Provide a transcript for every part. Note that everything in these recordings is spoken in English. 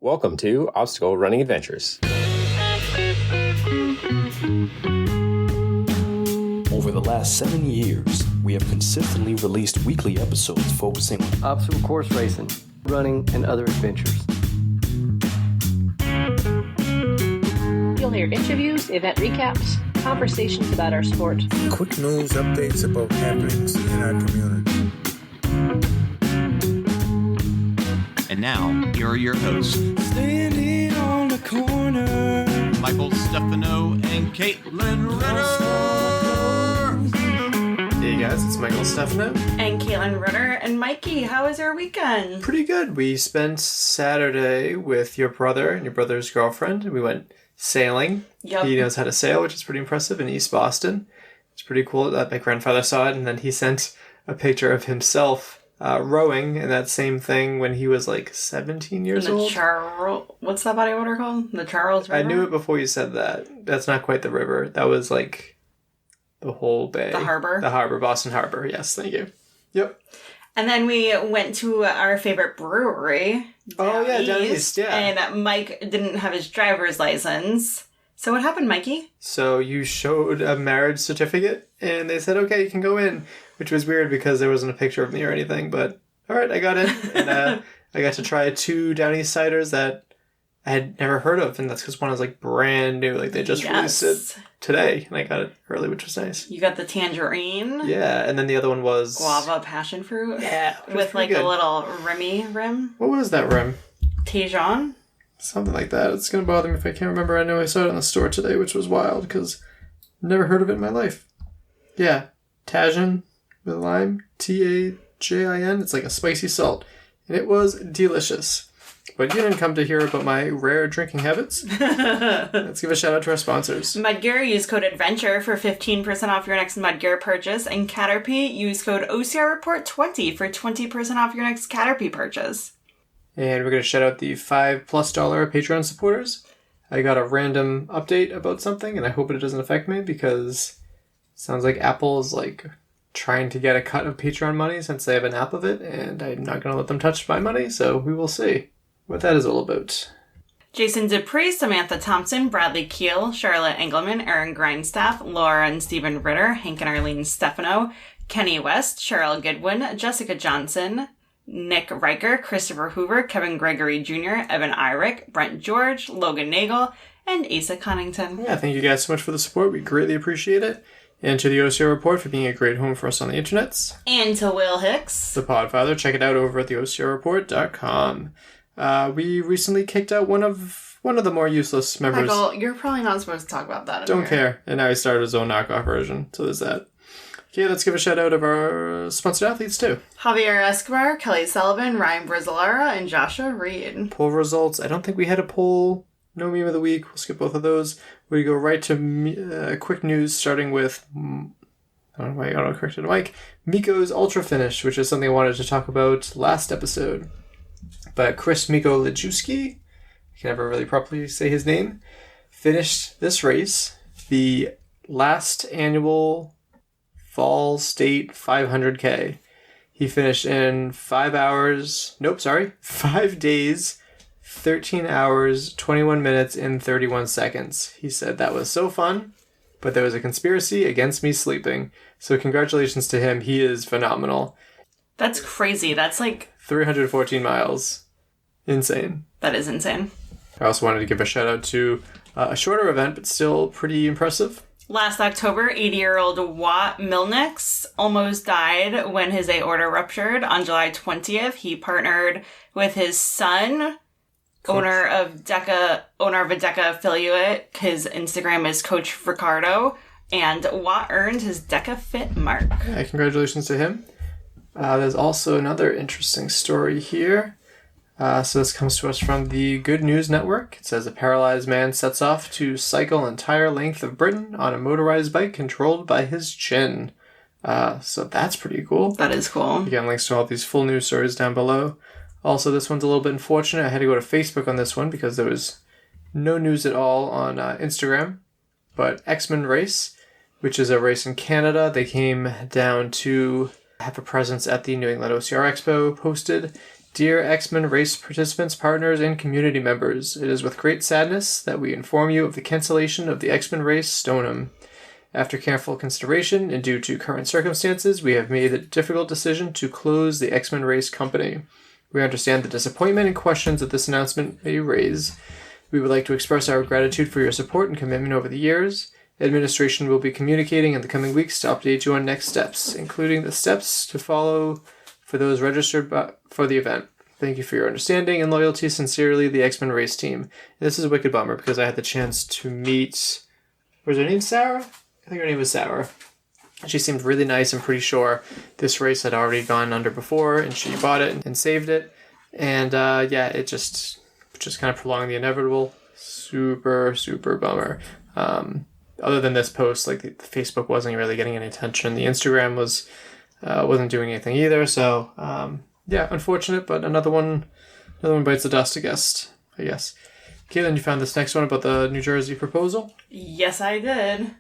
Welcome to Obstacle Running Adventures. Over the last 7 years, we have consistently released weekly episodes focusing on obstacle course racing, running, and other adventures. You'll hear interviews, event recaps, conversations about our sport, quick news updates about happenings in our community. And now, here are your hosts, Standing on the corner, Michael Stefano and Caitlin Ritter. Hey guys, it's Michael Stefano. And Caitlin Ritter. And Mikey, how was your weekend? Pretty good. We spent Saturday with your brother and your brother's girlfriend. We went sailing. Yep. He knows how to sail, which is pretty impressive, in East Boston. It's pretty cool that my grandfather saw it, and then he sent a picture of himself rowing in that same thing when he was like 17 years old. What's that body of water called? The Charles River? I knew it before you said that. That's not quite the river. That was like the whole bay. The harbor? The harbor, Boston Harbor. Yes, thank you. Yep. And then we went to our favorite brewery. Down East, yeah. And Mike didn't have his driver's license. So what happened, Mikey? So you showed a marriage certificate, and they said, okay, you can go in, which was weird because there wasn't a picture of me or anything, but all right, I got in, and I got to try 2 Down East ciders that I had never heard of, and that's because one was like brand new, like they just released it today, and I got it early, which was nice. You got the tangerine. Yeah, and then the other one was guava passion fruit. Yeah, with like a little rim. What was that rim? Tejon. Something like that. It's going to bother me if I can't remember. I know I saw it in the store today, which was wild, because I've never heard of it in my life. Yeah. Tajin with lime. Tajin. It's like a spicy salt. And it was delicious. But you didn't come to hear about my rare drinking habits. Let's give a shout out to our sponsors. Mudgear, use code ADVENTURE for 15% off your next Mudgear purchase. And Caterpie, use code OCR Report 20 for 20% off your next Caterpie purchase. And we're going to shout out the $5+ Patreon supporters. I got a random update about something, and I hope it doesn't affect me, because it sounds like Apple is like trying to get a cut of Patreon money since they have an app of it, and I'm not going to let them touch my money, so we will see what that is all about. Jason Dupree, Samantha Thompson, Bradley Keel, Charlotte Engelman, Aaron Grindstaff, Laura and Stephen Ritter, Hank and Arlene Stefano, Kenny West, Cheryl Goodwin, Jessica Johnson, Nick Riker, Christopher Hoover, Kevin Gregory Jr., Evan Irick, Brent George, Logan Nagel, and Asa Connington. Yeah, thank you guys so much for the support. We greatly appreciate it. And to the OCR Report for being a great home for us on the internets. And to Will Hicks, the Podfather. Check it out over at the OCRReport.com. We recently kicked out one of the more useless members. Michael, you're probably not supposed to talk about that. Don't care. And now he started his own knockoff version, so there's that. Okay, let's give a shout out of our sponsored athletes too. Javier Escobar, Kelly Sullivan, Ryan Brizolara, and Joshua Reed. Poll results. I don't think we had a poll. No meme of the week. We'll skip both of those. We go right to quick news, starting with, I don't know why I auto-corrected Mike, Miko's Ultra Finish, which is something I wanted to talk about last episode. But Chris Miko Lejewski, I can never really properly say his name, finished this race, the last annual Fall State 500K. He finished in 5 days, 13 hours, 21 minutes, and 31 seconds. He said that was so fun, but there was a conspiracy against me sleeping. So congratulations to him. He is phenomenal. That's crazy. That's like 314 miles. Insane. That is insane. I also wanted to give a shout out to a shorter event, but still pretty impressive. Last October, 80-year-old Watt Milnix almost died when his aorta ruptured. On July 20th, he partnered with his son, owner of a DECA affiliate. His Instagram is Coach Ricardo, and Watt earned his DECA Fit mark. Yeah, congratulations to him. There's also another interesting story here. So this comes to us from the Good News Network. It says a paralyzed man sets off to cycle entire length of Britain on a motorized bike controlled by his chin. So that's pretty cool. That is cool. Again, links to all these full news stories down below. Also, this one's a little bit unfortunate. I had to go to Facebook on this one because there was no news at all on Instagram. But X-Men Race, which is a race in Canada, they came down to have a presence at the New England OCR Expo, posted Dear X-Men race participants, partners, and community members, it is with great sadness that we inform you of the cancellation of the X-Men race Stoneham. After careful consideration and due to current circumstances, we have made the difficult decision to close the X-Men race company. We understand the disappointment and questions that this announcement may raise. We would like to express our gratitude for your support and commitment over the years. Administration will be communicating in the coming weeks to update you on next steps, including the steps to follow for those registered for the event. Thank you for your understanding and loyalty. Sincerely, the X-Men race team. And this is a wicked bummer because I had the chance to meet... Was her name Sarah? I think her name was Sarah. She seemed really nice. I'm pretty sure this race had already gone under before and she bought it and saved it. And it just kind of prolonged the inevitable. Super, super bummer. Other than this post, like the Facebook wasn't really getting any attention. The Instagram wasn't doing anything either. So unfortunate, but another one bites the dust, I guess. Caitlin, you found this next one about the New Jersey proposal? Yes, I did.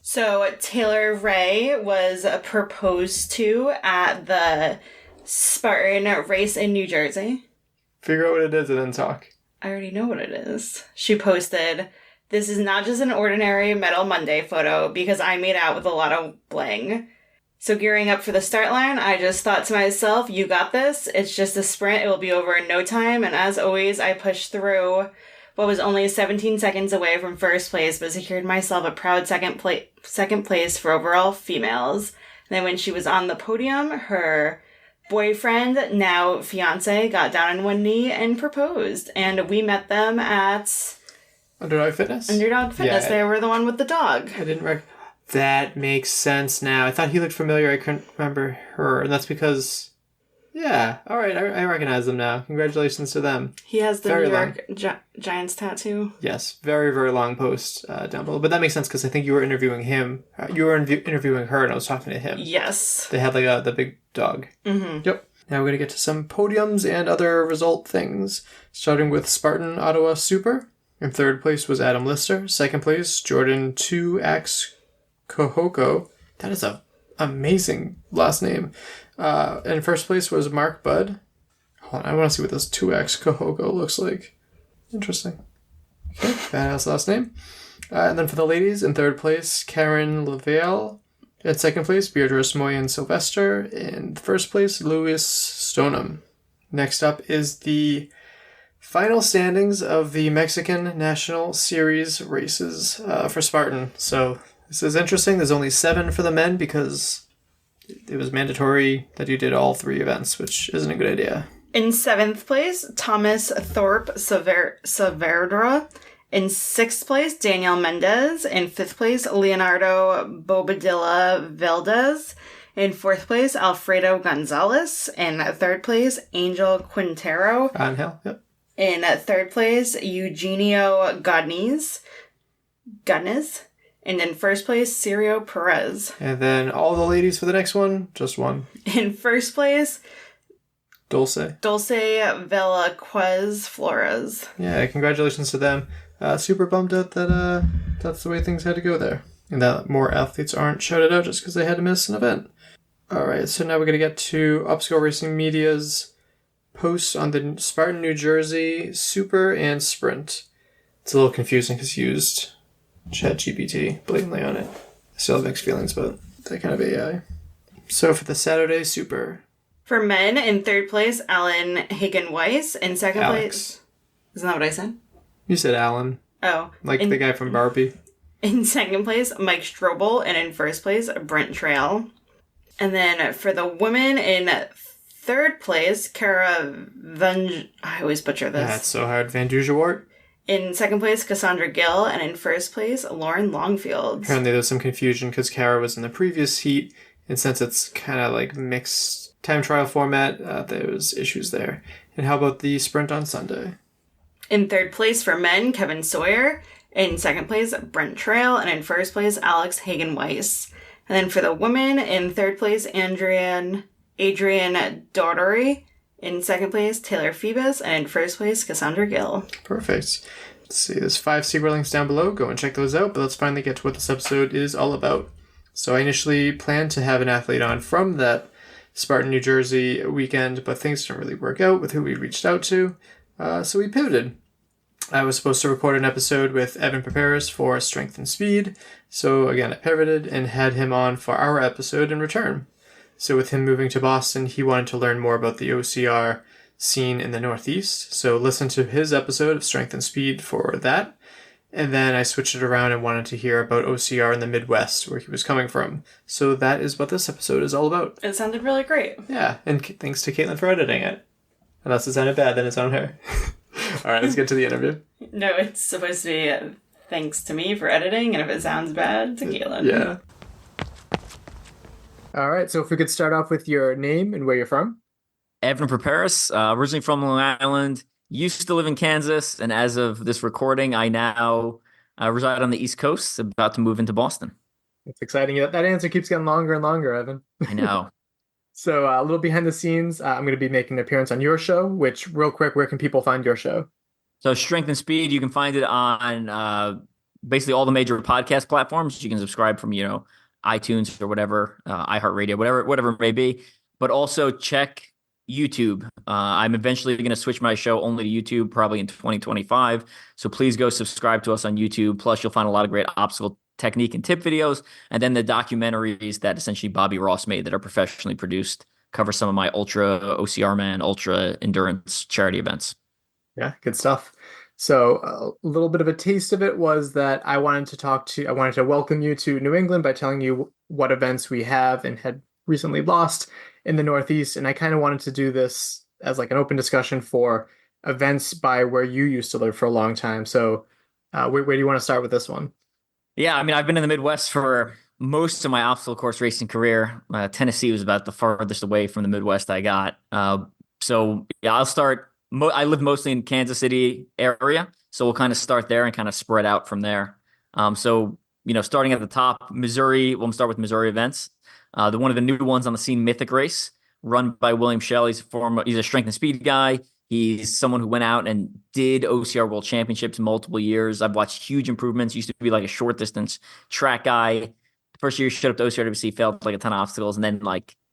So Taylor Ray was proposed to at the Spartan race in New Jersey. Figure out what it is and then talk. I already know what it is. She posted, "This is not just an ordinary Metal Monday photo because I made out with a lot of bling. So gearing up for the start line, I just thought to myself, you got this. It's just a sprint. It will be over in no time. And as always, I pushed through what was only 17 seconds away from first place, but secured myself a proud second place for overall females. And then when she was on the podium, her boyfriend, now fiance, got down on one knee and proposed. And we met them at... Underdog Fitness? Yeah. They were the one with the dog. I didn't That makes sense now. I thought he looked familiar. I couldn't remember her. And that's because... Yeah. All right. I recognize them now. Congratulations to them. He has the New York Giants tattoo. Yes. Very, very long post down below. But that makes sense because I think you were interviewing him. You were interviewing her and I was talking to him. Yes. They had like the big dog. Mm-hmm. Yep. Now we're going to get to some podiums and other result things. Starting with Spartan Ottawa Super. In third place was Adam Lister. Second place, Jordan 2X Kohoko. That is an amazing last name. In first place was Mark Budd. Hold on, I want to see what this 2X Kohoko looks like. Interesting. Okay, badass last name. And then for the ladies, in third place, Karen Lavelle. In second place, Beatrice Moyen Sylvester. In first place, Louis Stoneham. Next up is the final standings of the Mexican National Series races for Spartan. So this is interesting. There's only 7 for the men because it was mandatory that you did all 3 events, which isn't a good idea. In 7th place, Thomas Thorpe Saavedra. In 6th place, Daniel Mendez. In 5th place, Leonardo Bobadilla Valdez. In 4th place, Alfredo Gonzalez. In 3rd place, Angel Quintero. Angel, yep. In 3rd place, Eugenio Godnez. And in 1st place, Sirio Perez. And then all the ladies for the next one, just one. In 1st place, Dulce Velasquez Flores. Yeah, congratulations to them. Super bummed out that that's the way things had to go there. And that more athletes aren't shouted out just because they had to miss an event. Alright, so now we're going to get to Upscale Racing Media's posts on the Spartan New Jersey Super and Sprint. It's a little confusing because you used ChatGPT blatantly on it. I still have mixed feelings about that kind of AI. So for the Saturday Super. For men, in 3rd place, Alan Hagen-Weiss. In 2nd place... Isn't that what I said? You said Alan. Oh. Like the guy from Barbie. In 2nd place, Mike Strobel. And in 1st place, Brent Trail. And then for the women, in 3rd place, Kara I always butcher this. That's so hard. Van Dujewart. In 2nd place, Cassandra Gill. And in 1st place, Lauren Longfield. Apparently there was some confusion because Kara was in the previous heat. And since it's kind of like mixed time trial format, there was issues there. And how about the sprint on Sunday? In 3rd place for men, Kevin Sawyer. In 2nd place, Brent Trail. And in 1st place, Alex Hagen-Weiss. And then for the women, in 3rd place, Adrian Daughtery. In 2nd place, Taylor Phoebus. And in 1st place, Cassandra Gill. Perfect. Let's see, there's 5 Secret links down below. Go and check those out. But let's finally get to what this episode is all about. So I initially planned to have an athlete on from that Spartan, New Jersey weekend, but things didn't really work out with who we reached out to. So we pivoted. I was supposed to record an episode with Evan Perperis for Strength and Speed. So again, I pivoted and had him on for our episode in return. So with him moving to Boston, he wanted to learn more about the OCR scene in the Northeast. So listen to his episode of Strength and Speed for that. And then I switched it around and wanted to hear about OCR in the Midwest, where he was coming from. So that is what this episode is all about. It sounded really great. Yeah, and thanks to Caitlin for editing it. Unless it sounded bad, then it's on her. All right, let's get to the interview. No, it's supposed to be thanks to me for editing, and if it sounds bad, to Caitlin. Yeah. All right, so if we could start off with your name and where you're from. Evan Perperis, originally from Long Island, used to live in Kansas, and as of this recording, I now reside on the East Coast, about to move into Boston. It's exciting. That answer keeps getting longer and longer, Evan. I know. So a little behind the scenes, I'm going to be making an appearance on your show, which, real quick, where can people find your show? So Strength and Speed, you can find it on basically all the major podcast platforms. You can subscribe from, iTunes or whatever, iHeartRadio, whatever it may be. But also check YouTube. I'm eventually going to switch my show only to YouTube, probably in 2025. So please go subscribe to us on YouTube. Plus, you'll find a lot of great obstacle technique and tip videos, and then the documentaries that essentially Bobby Ross made that are professionally produced cover some of my ultra OCR man, ultra endurance charity events. Yeah, good stuff. So a little bit of a taste of it was that I wanted to welcome you to New England by telling you what events we have and had recently lost in the Northeast. And I kind of wanted to do this as like an open discussion for events by where you used to live for a long time. So where do you want to start with this one? Yeah, I mean, I've been in the Midwest for most of my obstacle course racing career. Tennessee was about the farthest away from the Midwest I got. So yeah, I'll start. I live mostly in Kansas City area, so we'll kind of start there and kind of spread out from there. So starting at the top, Missouri. We'll start with Missouri events. One of the new ones on the scene, Mythic Race, run by William Shell. He's a strength and speed guy. He's someone who went out and did OCR World Championships multiple years. I've watched huge improvements. Used to be like a short distance track guy. The first year he showed up to OCRWC, failed like a ton of obstacles, and then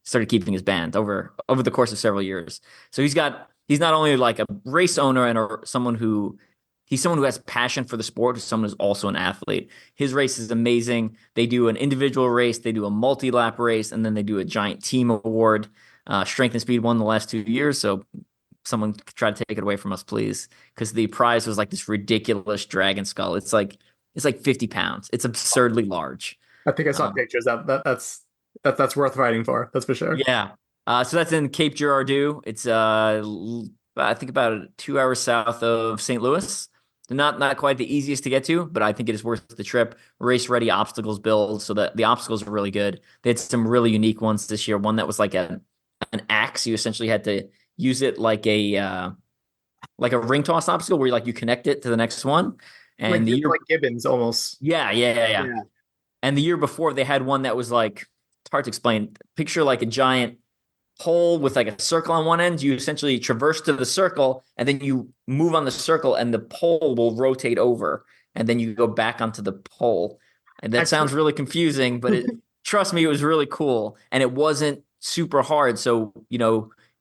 started keeping his band over the course of several years. So he's not only like a race owner and someone who has passion for the sport, who's someone who's also an athlete. His race is amazing. They do an individual race, they do a multi-lap race, and then they do a giant team award. Strength and Speed won the last 2 years, so someone try to take it away from us, please, because the prize was like this ridiculous dragon skull. It's like 50 pounds. It's absurdly large. I think I saw pictures. That's worth fighting for. That's for sure. Yeah. So that's in Cape Girardeau. It's I think about 2 hours south of St. Louis. Not quite the easiest to get to, but I think it is worth the trip. Race ready obstacles build, so that the obstacles are really good. They had some really unique ones this year. One that was like an axe. You essentially had to use it like a ring toss obstacle where you connect it to the next one. And like Gibbons almost. Yeah. And the year before they had one that was like, it's hard to explain. Picture like a giant pole with like a circle on one end. You essentially traverse to the circle and then you move on the circle and the pole will rotate over and then you go back onto the pole. And that sounds really confusing, but trust me, it was really cool. And it wasn't super hard. So,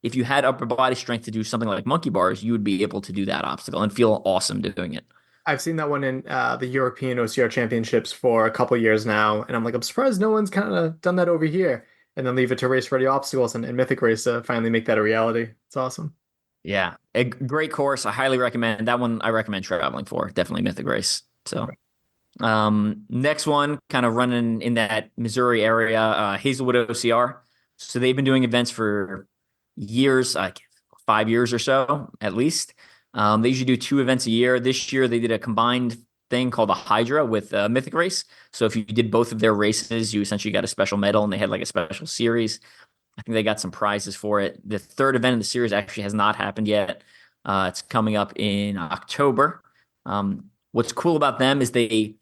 if you had upper body strength to do something like monkey bars, you would be able to do that obstacle and feel awesome doing it. I've seen that one in the European OCR Championships for a couple of years now, and I'm surprised no one's kind of done that over here. And then leave it to Race Ready Obstacles and Mythic Race to finally make that a reality. It's awesome. Yeah, a great course. I highly recommend that one. I recommend traveling for definitely Mythic Race. So, next one, kind of running in that Missouri area, Hazelwood OCR. So they've been doing events for years, like 5 years or so, at least. They usually do 2 events a year. This year, they did a combined thing called a Hydra with Mythic Race. So if you did both of their races, you essentially got a special medal, and they had like a special series. I think they got some prizes for it. The third event in the series actually has not happened yet. It's coming up in October. What's cool about them is they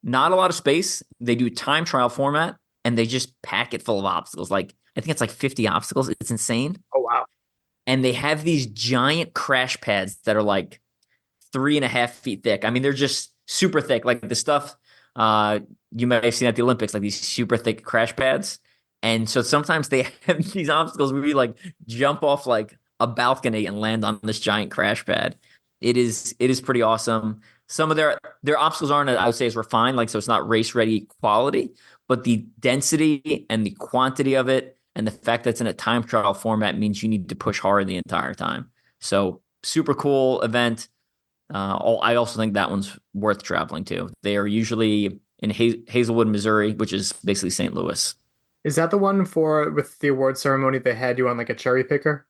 not a lot of space. They do time trial format, and they just pack it full of obstacles. I think it's like 50 obstacles. It's insane. Oh, wow. And they have these giant crash pads that are like 3.5 feet thick. I mean, they're just super thick. Like the stuff you might have seen at the Olympics, like these super thick crash pads. And so sometimes they have these obstacles where we like jump off like a balcony and land on this giant crash pad. It is pretty awesome. Some of their obstacles aren't, I would say, as refined, like so it's not race ready quality, but the density and the quantity of it and the fact that it's in a time trial format means you need to push hard the entire time. So super cool event. I also think that one's worth traveling to. They are usually in Hazelwood, Missouri, which is basically St. Louis. Is that the one for with the award ceremony they had you on like a cherry picker?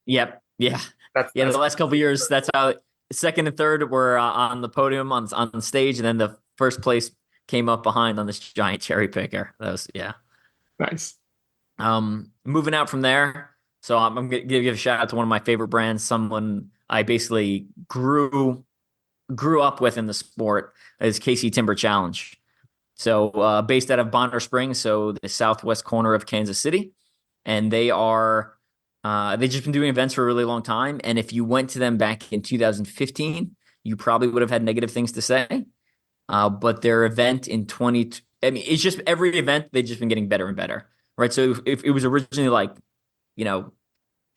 Yep. Yeah. That's The last couple of years, that's how second and third were on the podium on stage, and then the first place came up behind on this giant cherry picker. That was nice. Moving out from there, so I'm gonna give a shout out to one of my favorite brands, someone I basically grew up with in the sport, is KC Timber Challenge. So based out of Bonner Springs, so the southwest corner of Kansas City, and they've just been doing events for a really long time. And if you went to them back in 2015, you probably would have had negative things to say. But their event in it's just every event, they've just been getting better and better, right? So if it was originally like,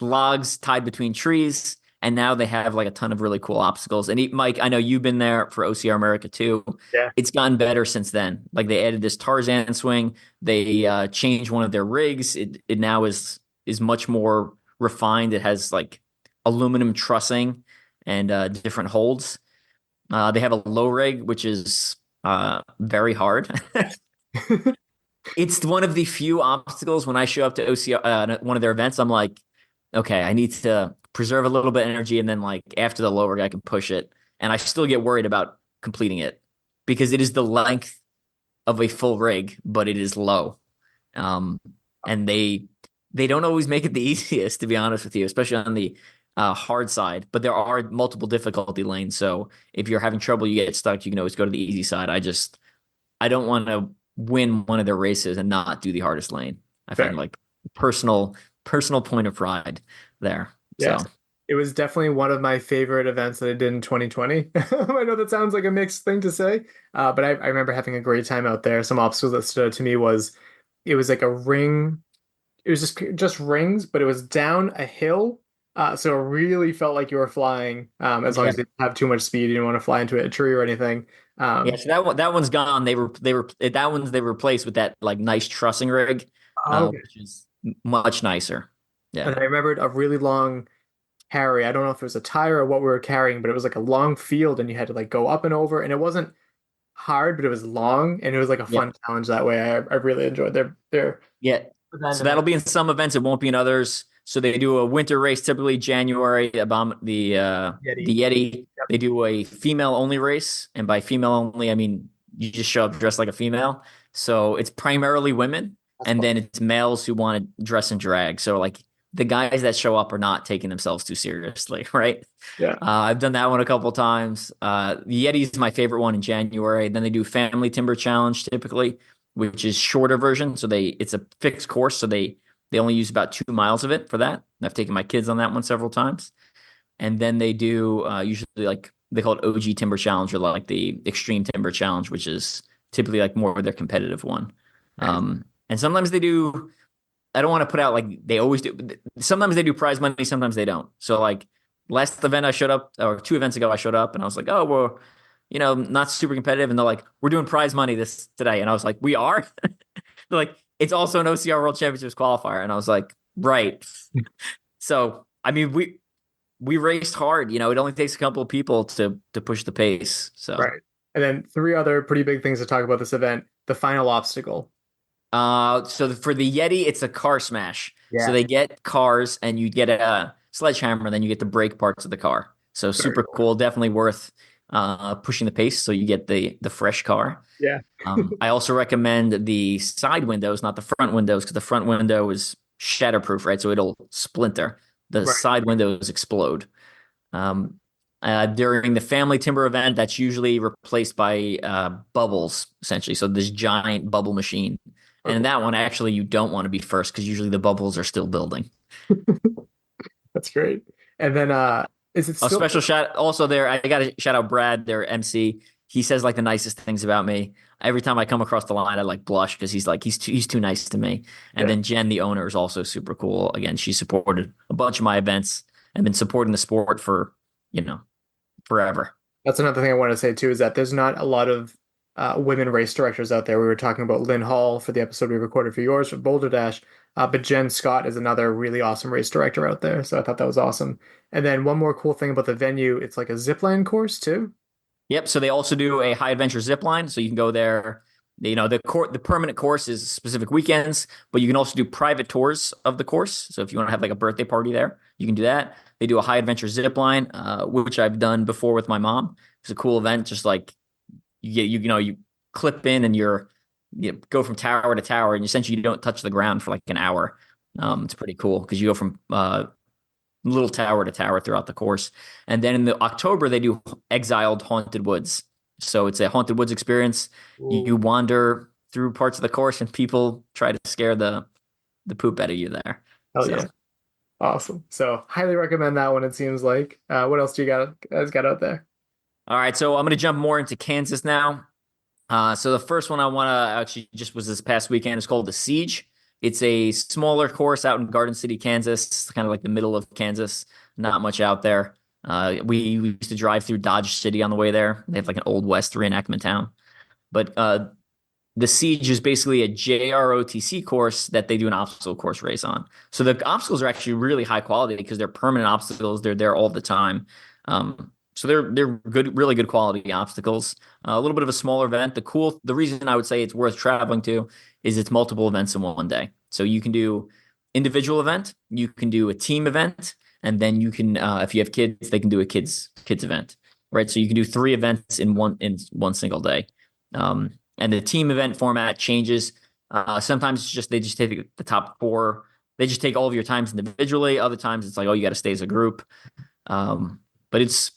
logs tied between trees, and now they have like a ton of really cool obstacles. And Mike, I know you've been there for OCR America too. Yeah. It's gotten better since then. Like they added this Tarzan swing. They changed one of their rigs. It now is much more refined. It has like aluminum trussing and different holds. They have a low rig, which is very hard. It's one of the few obstacles when I show up to OCR, one of their events, I'm like, okay, I need to preserve a little bit of energy, and then like after the low rig, I can push it. And I still get worried about completing it because it is the length of a full rig, but it is low. And they don't always make it the easiest, to be honest with you, especially on the hard side. But there are multiple difficulty lanes, so if you're having trouble, you get stuck, you can always go to the easy side. I don't want to win one of their races and not do the hardest lane. I find like personal point of pride there. Yes. So it was definitely one of my favorite events that I did in 2020. I know that sounds like a mixed thing to say, but I remember having a great time out there. Some obstacles that stood out to me it was like a ring. It was just rings, but it was down a hill. So it really felt like you were flying, as long as you didn't have too much speed. You didn't want to fly into a tree or anything. so that one's gone. They replaced with that like nice trussing rig, which is much nicer. Yeah. And I remembered a really long carry. I don't know if it was a tire or what we were carrying, but it was like a long field and you had to like go up and over, and it wasn't hard, but it was long, and it was like a fun challenge that way. I really enjoyed their So that'll be in some events. It won't be in others. So they do a winter race, typically January, about the Yeti. Yep. They do a female only race. And by female only, I mean, you just show up dressed like a female. So it's primarily women. And then it's males who want to dress and drag. So like the guys that show up are not taking themselves too seriously, right? Yeah. I've done that one a couple of times. The Yeti is my favorite one in January. Then they do Family Timber Challenge typically, which is shorter version. So it's a fixed course. So they only use about 2 miles of it for that. I've taken my kids on that one several times. And then they do usually like they call it OG Timber Challenge, or like the Extreme Timber Challenge, which is typically like more of their competitive one. And sometimes they do, I don't want to put out like they always do. Sometimes they do prize money, sometimes they don't. So like last event I showed up, or 2 events ago I showed up, and I was like, oh, well, not super competitive. And they're like, we're doing prize money today. And I was like, we are? They're like, it's also an OCR World Championships qualifier. And I was like, right. So, I mean, we raced hard. It only takes a couple of people to push the pace. So right. And then 3 other pretty big things to talk about this event. The final obstacle. So for the Yeti, it's a car smash. Yeah. So they get cars, and you get a sledgehammer, and then you get the brake parts of the car. So super cool. Definitely worth pushing the pace, so you get the fresh car. Yeah. I also recommend the side windows, not the front windows, because the front window is shatterproof, right? So it'll splinter. The side windows explode. During the Family Timber event, that's usually replaced by bubbles, essentially. So this giant bubble machine. And in that one, actually, you don't want to be first, because usually the bubbles are still building. That's great. And then is it still... A special shout also there? I got to shout out Brad, their MC. he says like the nicest things about me. Every time I come across the line, I like blush because he's too nice to me. And then Jen, the owner, is also super cool. Again, she supported a bunch of my events and been supporting the sport for, forever. That's another thing I wanted to say too, is that there's not a lot of women race directors out there. We were talking about Lynn Hall for the episode we recorded for yours for Boulder Dash, but Jen Scott is another really awesome race director out there. So I thought that was awesome. And then one more cool thing about the venue, it's like a zipline course too. Yep. So they also do a high adventure zip line. So you can go there. The permanent course is specific weekends, but you can also do private tours of the course. So if you want to have like a birthday party there, you can do that. They do a high adventure zip line, which I've done before with my mom. It's a cool event. Just like you clip in and you go from tower to tower, and essentially you don't touch the ground for like an hour. It's pretty cool because you go from little tower to tower throughout the course. And then in the October, they do Exiled Haunted Woods. So it's a haunted woods experience. You wander through parts of the course and people try to scare the poop out of you there. Yeah. Awesome. So highly recommend that one, it seems like. What else do you guys got out there? All right. So I'm going to jump more into Kansas now. So the first one I want to actually just was this past weekend. It's called The Siege. It's a smaller course out in Garden City, Kansas, kind of like the middle of Kansas. Not much out there. We used to drive through Dodge City on the way there. They have like an old West reenactment town. But The Siege is basically a JROTC course that they do an obstacle course race on. So the obstacles are actually really high quality because they're permanent obstacles. They're there all the time. So they're good, really good quality obstacles. A little bit of a smaller event. The reason I would say it's worth traveling to is it's multiple events in one day. So you can do individual event, you can do a team event, and then you can, if you have kids, they can do a kids event, right? So you can do 3 events in one single day. And the team event format changes. Sometimes they just take the top 4. They just take all of your times individually. Other times it's like, oh, you got to stay as a group. But it's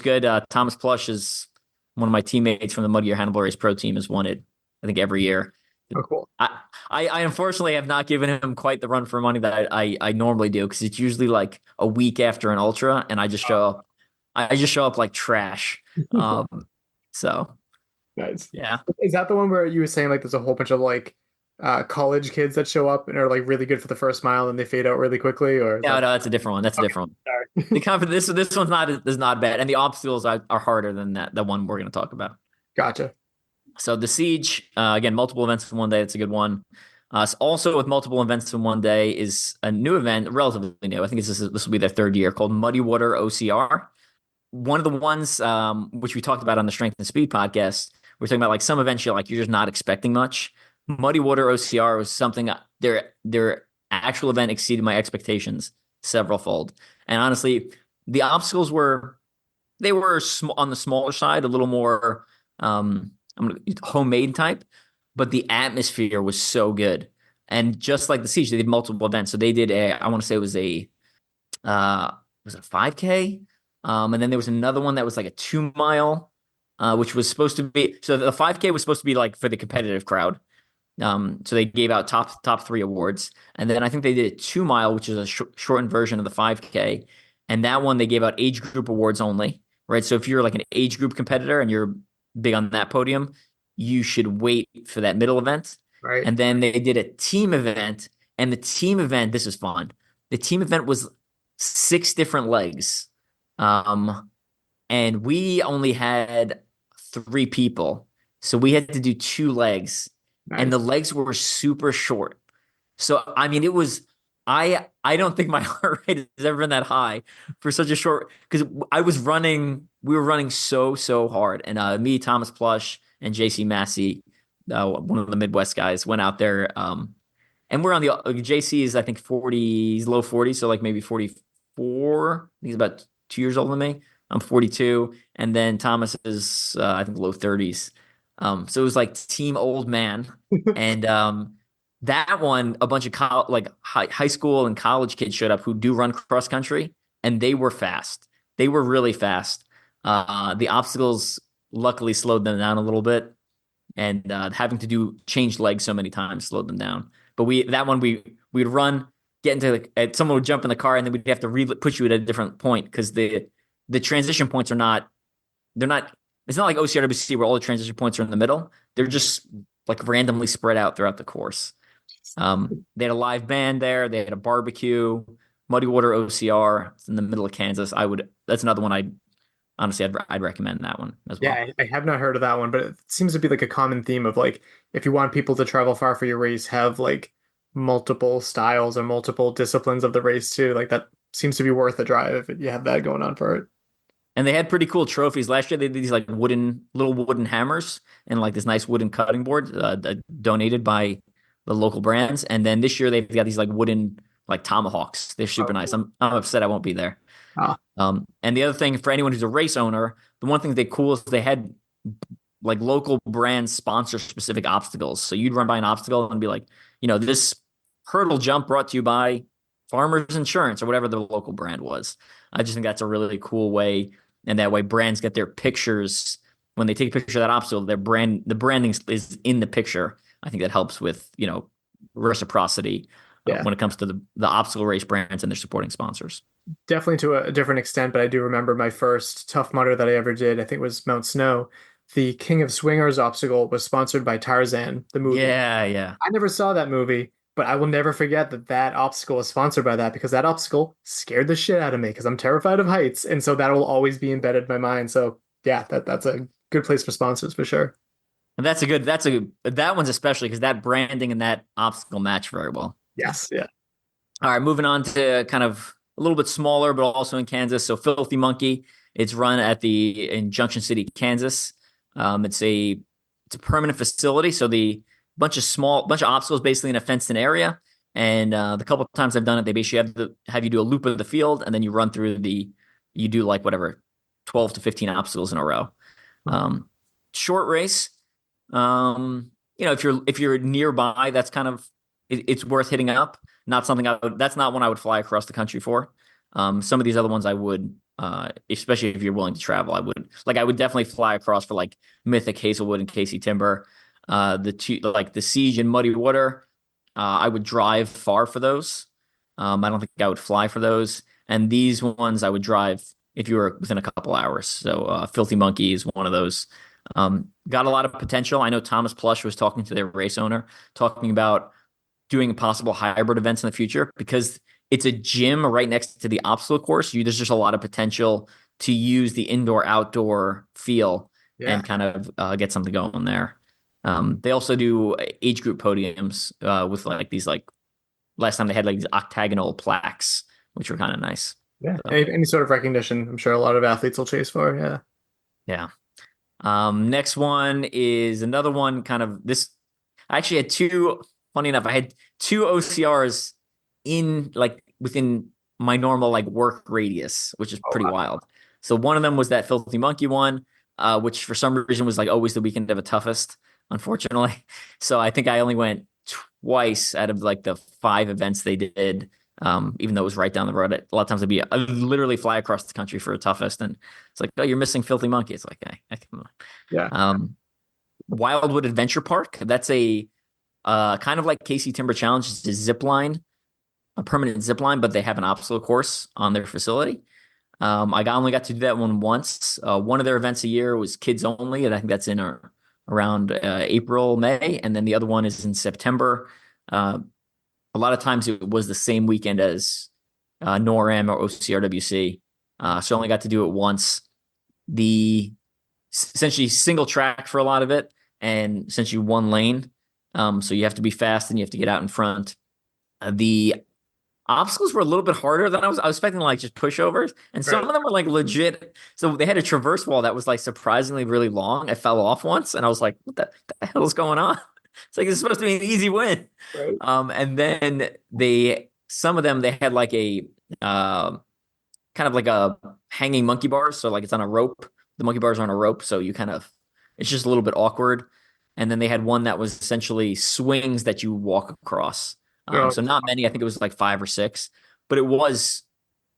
good. Thomas Plush is one of my teammates from the Muddy Year Hannibal Race Pro team, has won it, I think, every year. Oh, cool. I unfortunately have not given him quite the run for money that I normally do, because it's usually like a week after an ultra, and I just show up. I just show up like trash. So nice. Yeah. Is that the one where you were saying like there's a whole bunch of like college kids that show up and are like really good for the first mile and they fade out really quickly? Or no, that's a different one. That's a different one. Sorry. This one's not bad, and the obstacles are harder than the one we're going to talk about. Gotcha. So The Siege, again, multiple events in one day. It's a good one. Also with multiple events in one day is a new event, relatively new. I think this will be their 3rd year, called Muddy Water OCR. One of the ones which we talked about on the Strength and Speed podcast, we're talking about like some events you're just not expecting much. Muddy Water OCR was something, their actual event exceeded my expectations several-fold. And honestly, the obstacles were on the smaller side, a little more homemade type, but the atmosphere was so good. And just like The Siege, they did multiple events. So they did I want to say it was a 5K? And then there was another one that was like a 2 mile, which was supposed to be, so the 5K was supposed to be like for the competitive crowd. So they gave out top 3 awards. And then I think they did a 2 mile, which is a shortened version of the 5K. And that one, they gave out age group awards only, right? So if you're like an age group competitor and you're big on that podium, you should wait for that middle event. Right. And then they did a team event, and the team event, this is fun. The team event was 6 different legs. And we only had 3 people. So we had to do 2 legs. Nice. And the legs were super short. So, I mean, it was, I don't think my heart rate has ever been that high for such a short, because we were running so hard. And me, Thomas Plush, and JC Massey, one of the Midwest guys, went out there. And we're on JC is, I think, 40, he's low 40s, so like maybe 44. I think he's about 2 years older than me. I'm 42. And then Thomas is, I think, low 30s. So it was like team old man. And that one, a bunch of high school and college kids showed up who do run cross country, and they were fast. They were really fast. The obstacles luckily slowed them down a little bit, and having to change legs so many times slowed them down. But we'd run, get into someone would jump in the car, and then we'd have to push you at a different point, because the transition points they're not it's not like OCRWC where all the transition points are in the middle. They're just like randomly spread out throughout the course. They had a live band there. They had a barbecue. Muddy Water OCR. It's in the middle of Kansas. That's another one I'd recommend that one as well. Yeah, I have not heard of that one, but it seems to be like a common theme of like, if you want people to travel far for your race, have like multiple styles or multiple disciplines of the race too. Like that seems to be worth a drive if you have that going on for it. And they had pretty cool trophies. Last year they did these like little wooden hammers and like this nice wooden cutting board donated by the local brands. And then this year they've got these like wooden like tomahawks. They're super nice. I'm upset I won't be there. And the other thing for anyone who's a race owner, the one thing they cool is they had like local brands sponsor specific obstacles. So you'd run by an obstacle and be like, this hurdle jump brought to you by Farmers Insurance or whatever the local brand was. I just think that's a really cool way. And that way brands get their pictures when they take a picture of that obstacle, the branding is in the picture. I think that helps with, reciprocity when it comes to the obstacle race brands and their supporting sponsors. Definitely to a different extent, but I do remember my first Tough Mudder that I ever did. I think it was Mount Snow. The King of Swingers obstacle was sponsored by Tarzan, the movie. Yeah. I never saw that movie, but I will never forget that obstacle was sponsored by that, because that obstacle scared the shit out of me because I'm terrified of heights. And so that will always be embedded in my mind. So yeah, that's a good place for sponsors for sure. And that one's especially because that branding and that obstacle match very well. Yes. Yeah. All right. Moving on to kind of a little bit smaller, but also in Kansas. So Filthy Monkey, it's run in Junction City, Kansas. It's a permanent facility. So the bunch of obstacles basically in a fenced in area. And the couple of times I've done it, they basically have you do a loop of the field, and then you run through you do like whatever, 12 to 15 obstacles in a row. Short race. If you're nearby, that's kind of, it's worth hitting up. Not something that's not one I would fly across the country for. Some of these other ones I would, especially if you're willing to travel, I would definitely fly across for like Mythic, Hazelwood, and Casey Timber. The Siege and Muddy Water, I would drive far for those. I don't think I would fly for those. And these ones I would drive if you were within a couple hours. So Filthy Monkey is one of those. Got a lot of potential. I know Thomas Plush was talking to their race owner, talking about doing possible hybrid events in the future, because it's a gym right next to the obstacle course. There's just a lot of potential to use the indoor-outdoor feel and kind of get something going there. They also do age group podiums with like these, like last time they had like these octagonal plaques, which were kind of nice. Yeah, so, any sort of recognition, I'm sure a lot of athletes will chase for. Yeah. Next one is another one kind of this. I actually had two. Funny enough, I had two OCRs within my normal like work radius, which is pretty wild. So one of them was that Filthy Monkey one, which for some reason was like always the weekend of the toughest, unfortunately. So I think I only went twice out of like the 5 events they did, even though it was right down the road. A lot of times I literally fly across the country for a toughest, and it's like, oh, you're missing Filthy Monkey. It's like, hey, come on. Yeah. Wildwood Adventure Park. That's a kind of like Casey Timber Challenge. It's a zip line, a permanent zip line, but they have an obstacle course on their facility. I only got to do that one once. One of their events a year was kids only, and I think that's in around April, May, and then the other one is in September. A lot of times it was the same weekend as NORAM or OCRWC, so I only got to do it once. Essentially single track for a lot of it, and essentially one lane. So you have to be fast and you have to get out in front. The obstacles were a little bit harder than I was expecting, like just pushovers, and some of them were like legit. So they had a traverse wall that was like surprisingly really long. I fell off once, and I was like, "What the hell is going on?" It's like it's supposed to be an easy win. Right. And then some of them they had like a kind of like a hanging monkey bars. So like it's on a rope. The monkey bars are on a rope, so it's just a little bit awkward. And then they had one that was essentially swings that you walk across. So not many. I think it was like 5 or 6, but it was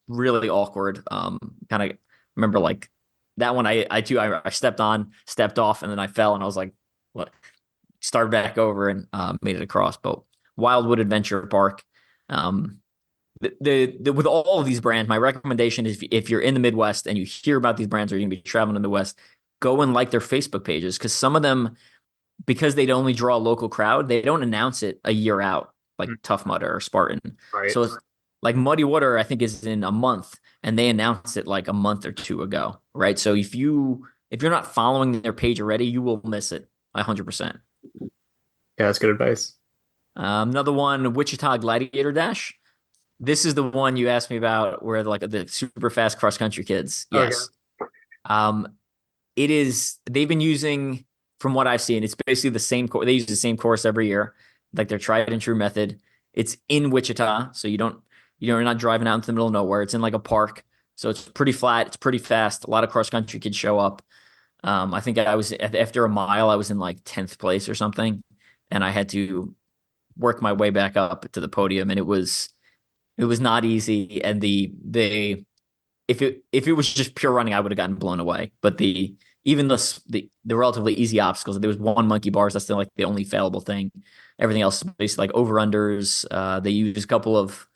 really awkward. Kind of remember like that one. I stepped on, stepped off, and then I fell, and I was like, "What?" Started back over and made it across. But Wildwood Adventure Park. With all of these brands, my recommendation is if you're in the Midwest and you hear about these brands or you're going to be traveling in the West, go and like their Facebook pages, because some of them, because they'd only draw a local crowd, they don't announce it a year out, like Tough Mudder or Spartan. Right. So it's like Muddy Water, I think, is in a month, and they announced it like a month or two ago, right? So if you're not following their page already, you will miss it 100%. Yeah, that's good advice. Another one, Wichita Gladiator Dash. This is the one you asked me about, where like the super fast cross country kids. Yes. Okay. It is. They've been using, from what I've seen, it's basically the same. They use the same course every year, like their tried and true method. It's in Wichita, so you're not driving out into the middle of nowhere. It's in like a park, so it's pretty flat. It's pretty fast. A lot of cross country kids show up. I think I was, after a mile, I was in like 10th place or something, and I had to work my way back up to the podium, and it was not easy. And if it was just pure running, I would have gotten blown away. But even the relatively easy obstacles, there was one monkey bars. That's like the only failable thing. Everything else, basically like over unders. They use a couple of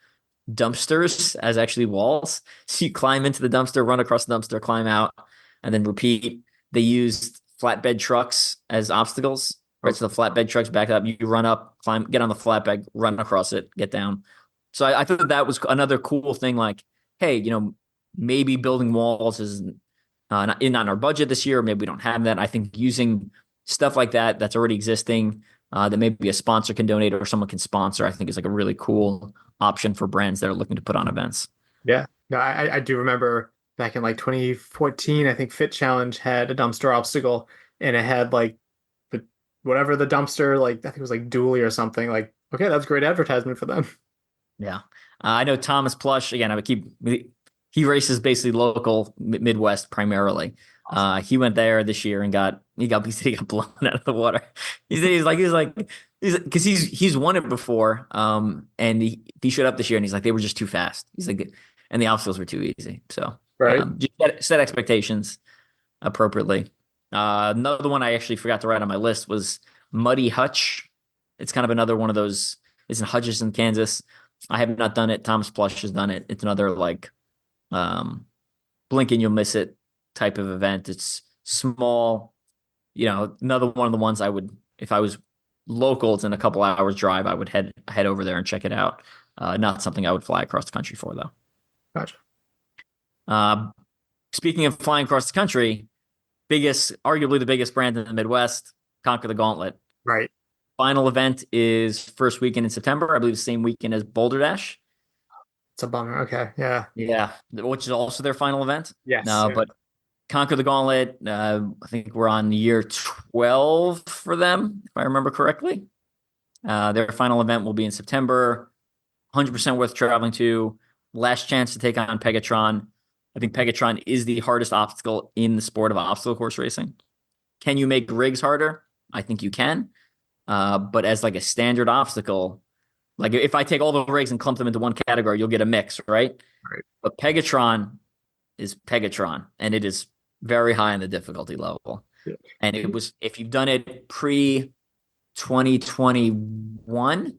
dumpsters as actually walls. So you climb into the dumpster, run across the dumpster, climb out, and then repeat. They used flatbed trucks as obstacles, right? So the flatbed trucks back up. You run up, climb, get on the flatbed, run across it, get down. So I thought that was another cool thing. Like, hey, maybe building walls is not in on our budget this year. Maybe we don't have that. I think using stuff like that that's already existing, that maybe a sponsor can donate or someone can sponsor, I think is like a really cool option for brands that are looking to put on events. Yeah, no, I do remember back in like 2014, I think Fit Challenge had a dumpster obstacle, and it had like whatever the dumpster, like I think it was like Dooley or something. Like, okay, that's great advertisement for them. Yeah. I know Thomas Plush, again, he races basically local Midwest primarily. Awesome. He went there this year and he got blown out of the water. He's because he's won it before. And he showed up this year and he's like, they were just too fast. He's like, and the obstacles were too easy. So right. Just set expectations appropriately. Another one I actually forgot to write on my list was Muddy Hutch. It's kind of another one of those. It's in Hutchinson, Kansas. I have not done it. Thomas Plush has done it. It's another like blink and you'll miss it type of event. It's small, another one of the ones I would, if I was local, it's in a couple hours drive, I would head over there and check it out. Not something I would fly across the country for, though. Gotcha. Speaking of flying across the country, arguably the biggest brand in the Midwest, Conquer the Gauntlet. Right. Final event is first weekend in September. I believe the same weekend as Boulder Dash. It's a bummer. Okay. Yeah. Yeah. Which is also their final event. Yes. No, but Conquer the Gauntlet, I think we're on year 12 for them, if I remember correctly. Their final event will be in September. 100% worth traveling to. Last chance to take on Pegatron. I think Pegatron is the hardest obstacle in the sport of obstacle course racing. Can you make rigs harder? I think you can. But as like a standard obstacle, like if I take all the rigs and clump them into one category, you'll get a mix, right? Right. But Pegatron is Pegatron, and it is very high in the difficulty level. Yeah. And it was, if you've done it pre 2021,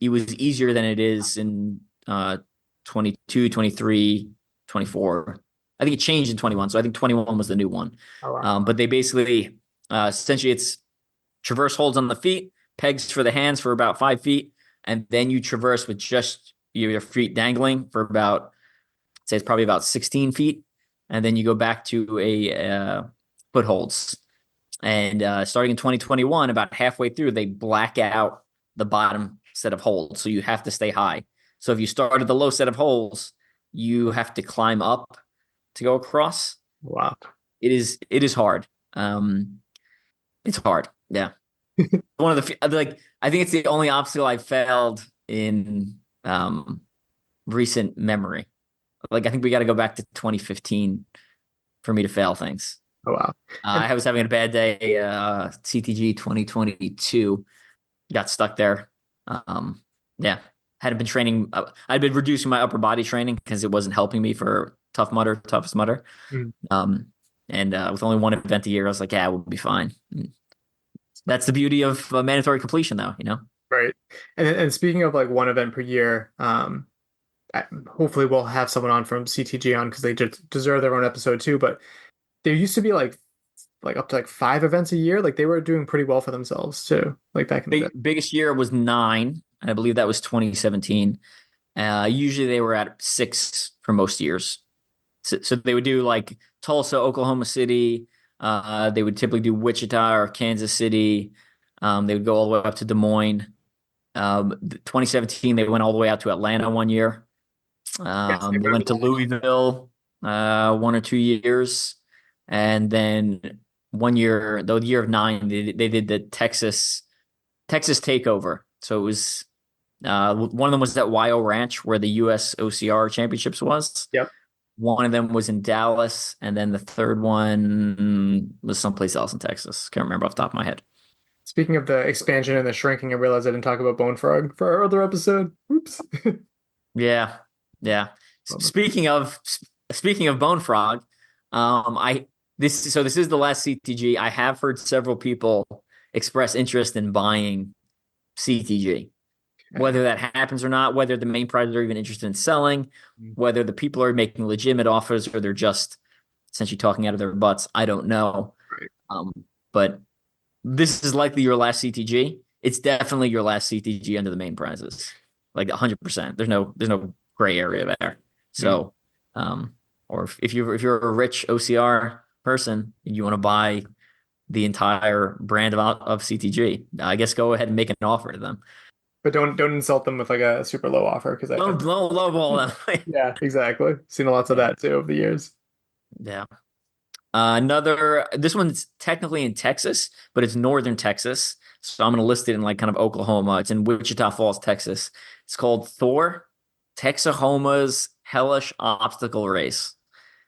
it was easier than it is in 22, 23, 24. I think it changed in 21, so I think 21 was the new one. Oh, wow. But they basically, essentially, it's traverse holds on the feet, pegs for the hands for about 5 feet, and then you traverse with just your feet dangling for about, say it's probably about 16 feet, and then you go back to a footholds. And starting in 2021, about halfway through, they black out the bottom set of holds, so you have to stay high. So if you start at the low set of holes, you have to climb up to go across. Wow. It is hard. It's hard. Yeah. One of the, like, I think it's the only obstacle I've failed in recent memory. Like, I think we got to go back to 2015 for me to fail things. Oh, wow. I was having a bad day. CTG 2022 got stuck there. Yeah. Hadn't been training. I'd been reducing my upper body training because it wasn't helping me for toughest mudder. And with only one event a year, I was like, yeah, we'll be fine. That's the beauty of mandatory completion, though, Right. And speaking of like one event per year, hopefully we'll have someone on from CTG on because they just deserve their own episode too. But there used to be like up to like 5 events a year. Like they were doing pretty well for themselves too. Like back in the day. Biggest year was 9. And I believe that was 2017. Usually they were at 6 for most years. So they would do like Tulsa, Oklahoma City. They would typically do Wichita or Kansas City. They would go all the way up to Des Moines. 2017, they went all the way out to Atlanta one year. They went to Louisville 1 or 2 years. And then one year, the year of 9, they did the Texas takeover. So it was one of them was at Wyo Ranch where the US OCR championships was. Yep. One of them was in Dallas, and then the third one was someplace else in Texas. Can't remember off the top of my head. Speaking of the expansion and the shrinking, I realized I didn't talk about Bone Frog for our other episode. Oops. Yeah. Speaking of Bone Frog, this is the last CTG. I have heard several people express interest in buying CTG. Whether that happens or not, whether the main prizes are even interested in selling, whether the people are making legitimate offers or they're just essentially talking out of their butts, I don't know. Right. But this is likely your last CTG. It's definitely your last CTG under the main prizes, like 100%. There's no gray area there. So, or if you're a rich OCR person and you want to buy the entire brand of CTG, I guess go ahead and make an offer to them. But don't insult them with like a super low offer because I don't lowball them. Yeah, exactly. Seen lots of that too over the years. Yeah. This one's technically in Texas, but it's northern Texas. So I'm going to list it in like kind of Oklahoma. It's in Wichita Falls, Texas. It's called Thor, Texahoma's Hellish Obstacle Race.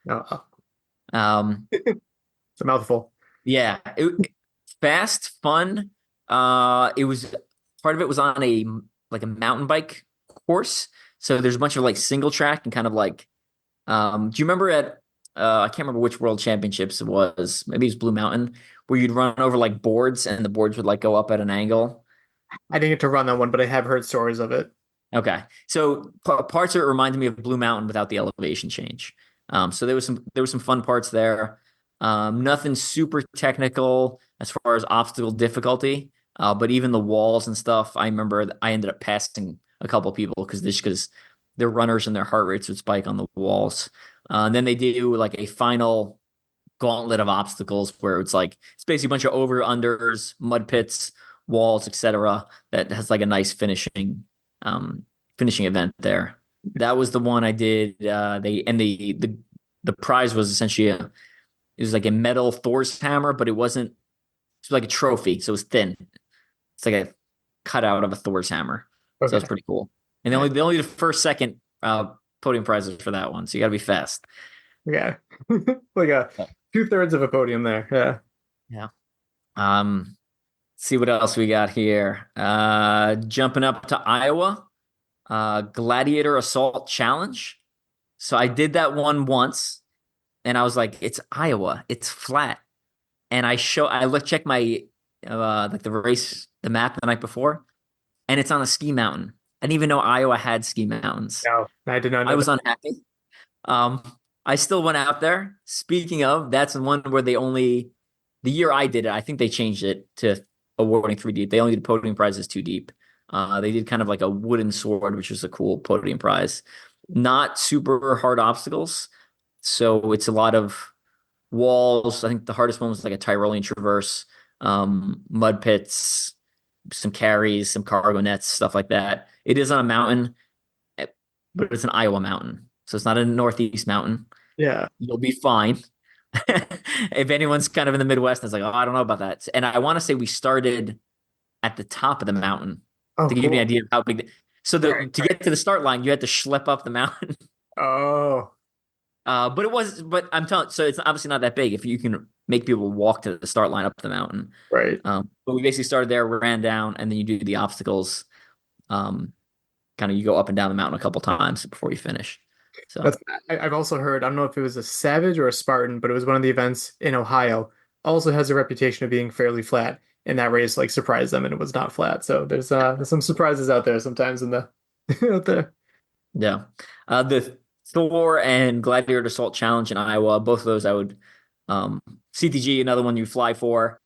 It's a mouthful. Yeah. Fast, fun. It was part of it was on a mountain bike course. So there's a bunch of like single track and kind of like, do you remember at, I can't remember which world championships it was. Maybe it was Blue Mountain where you'd run over like boards and the boards would like go up at an angle. I didn't get to run that one, but I have heard stories of it. Okay. So parts of it reminded me of Blue Mountain without the elevation change. So there were some fun parts there. Nothing super technical as far as obstacle difficulty. But even the walls and stuff, I remember I ended up passing a couple people because their runners and their heart rates would spike on the walls. And then they do like a final gauntlet of obstacles where it's basically a bunch of over-unders, mud pits, walls, etc. That has like a nice finishing event there. That was the one I did. The prize was essentially it was like a metal Thor's hammer, but it was like a trophy, so it was thin. It's like a cutout of a Thor's hammer. Okay. So that's pretty cool. And they only the first, second podium prizes for that one, so you got to be fast. Yeah, like a 2/3 of a podium there. Yeah. See what else we got here. Jumping up to Iowa, Gladiator Assault Challenge. So I did that one once, and I was like, "It's Iowa. It's flat." And check my the map the night before, and it's on a ski mountain. I didn't even know Iowa had ski mountains. No, I did not know. I was unhappy. I still went out there. Speaking of, that's the one where the year I did it, I think they changed it to awarding 3 deep. They only did podium prizes 2 deep. They did kind of like a wooden sword, which was a cool podium prize. Not super hard obstacles. So it's a lot of walls. I think the hardest one was like a Tyrolean traverse, mud pits, some carries, some cargo nets, stuff like that. It is on a mountain, but it's an Iowa mountain. So it's not a Northeast mountain. Yeah. You'll be fine. If anyone's kind of in the Midwest, it's like, oh, I don't know about that. And I want to say we started at the top of the mountain to give you an idea of how big. To get to the start line, you had to schlep up the mountain. Oh. But I'm telling, so it's obviously not that big if you can make people walk to the start line up the mountain. Right. But we basically started there, we ran down, and then you do the obstacles. Kind of you go up and down the mountain a couple times before you finish. So I've also heard, I don't know if it was a Savage or a Spartan, but it was one of the events in Ohio. Also has a reputation of being fairly flat, and that race like surprised them, and it was not flat. So there's some surprises out there sometimes in the out there. Yeah, the Thor and Gladiator Assault Challenge in Iowa, both of those I would CTG, another one you fly for.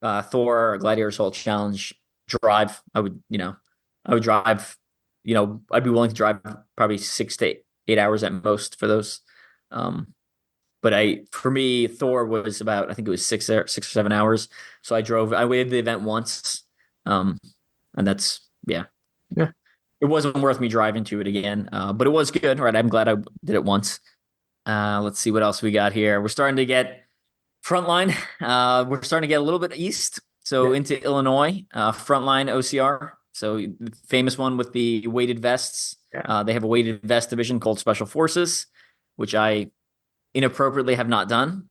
Thor, Gladiator Assault Challenge, drive. I would drive, I'd be willing to drive probably 6 to 8 hours at most for those. But for me, Thor was about, I think it was 6 or 7 hours. So I waited the event once. And that's, yeah. It wasn't worth me driving to it again. But it was good, right? I'm glad I did it once. Let's see what else we got here. We're starting to get Frontline. We're starting to get a little bit east. So into Illinois, Frontline OCR. So the famous one with the weighted vests. They have a weighted vest division called Special Forces, which I inappropriately have not done,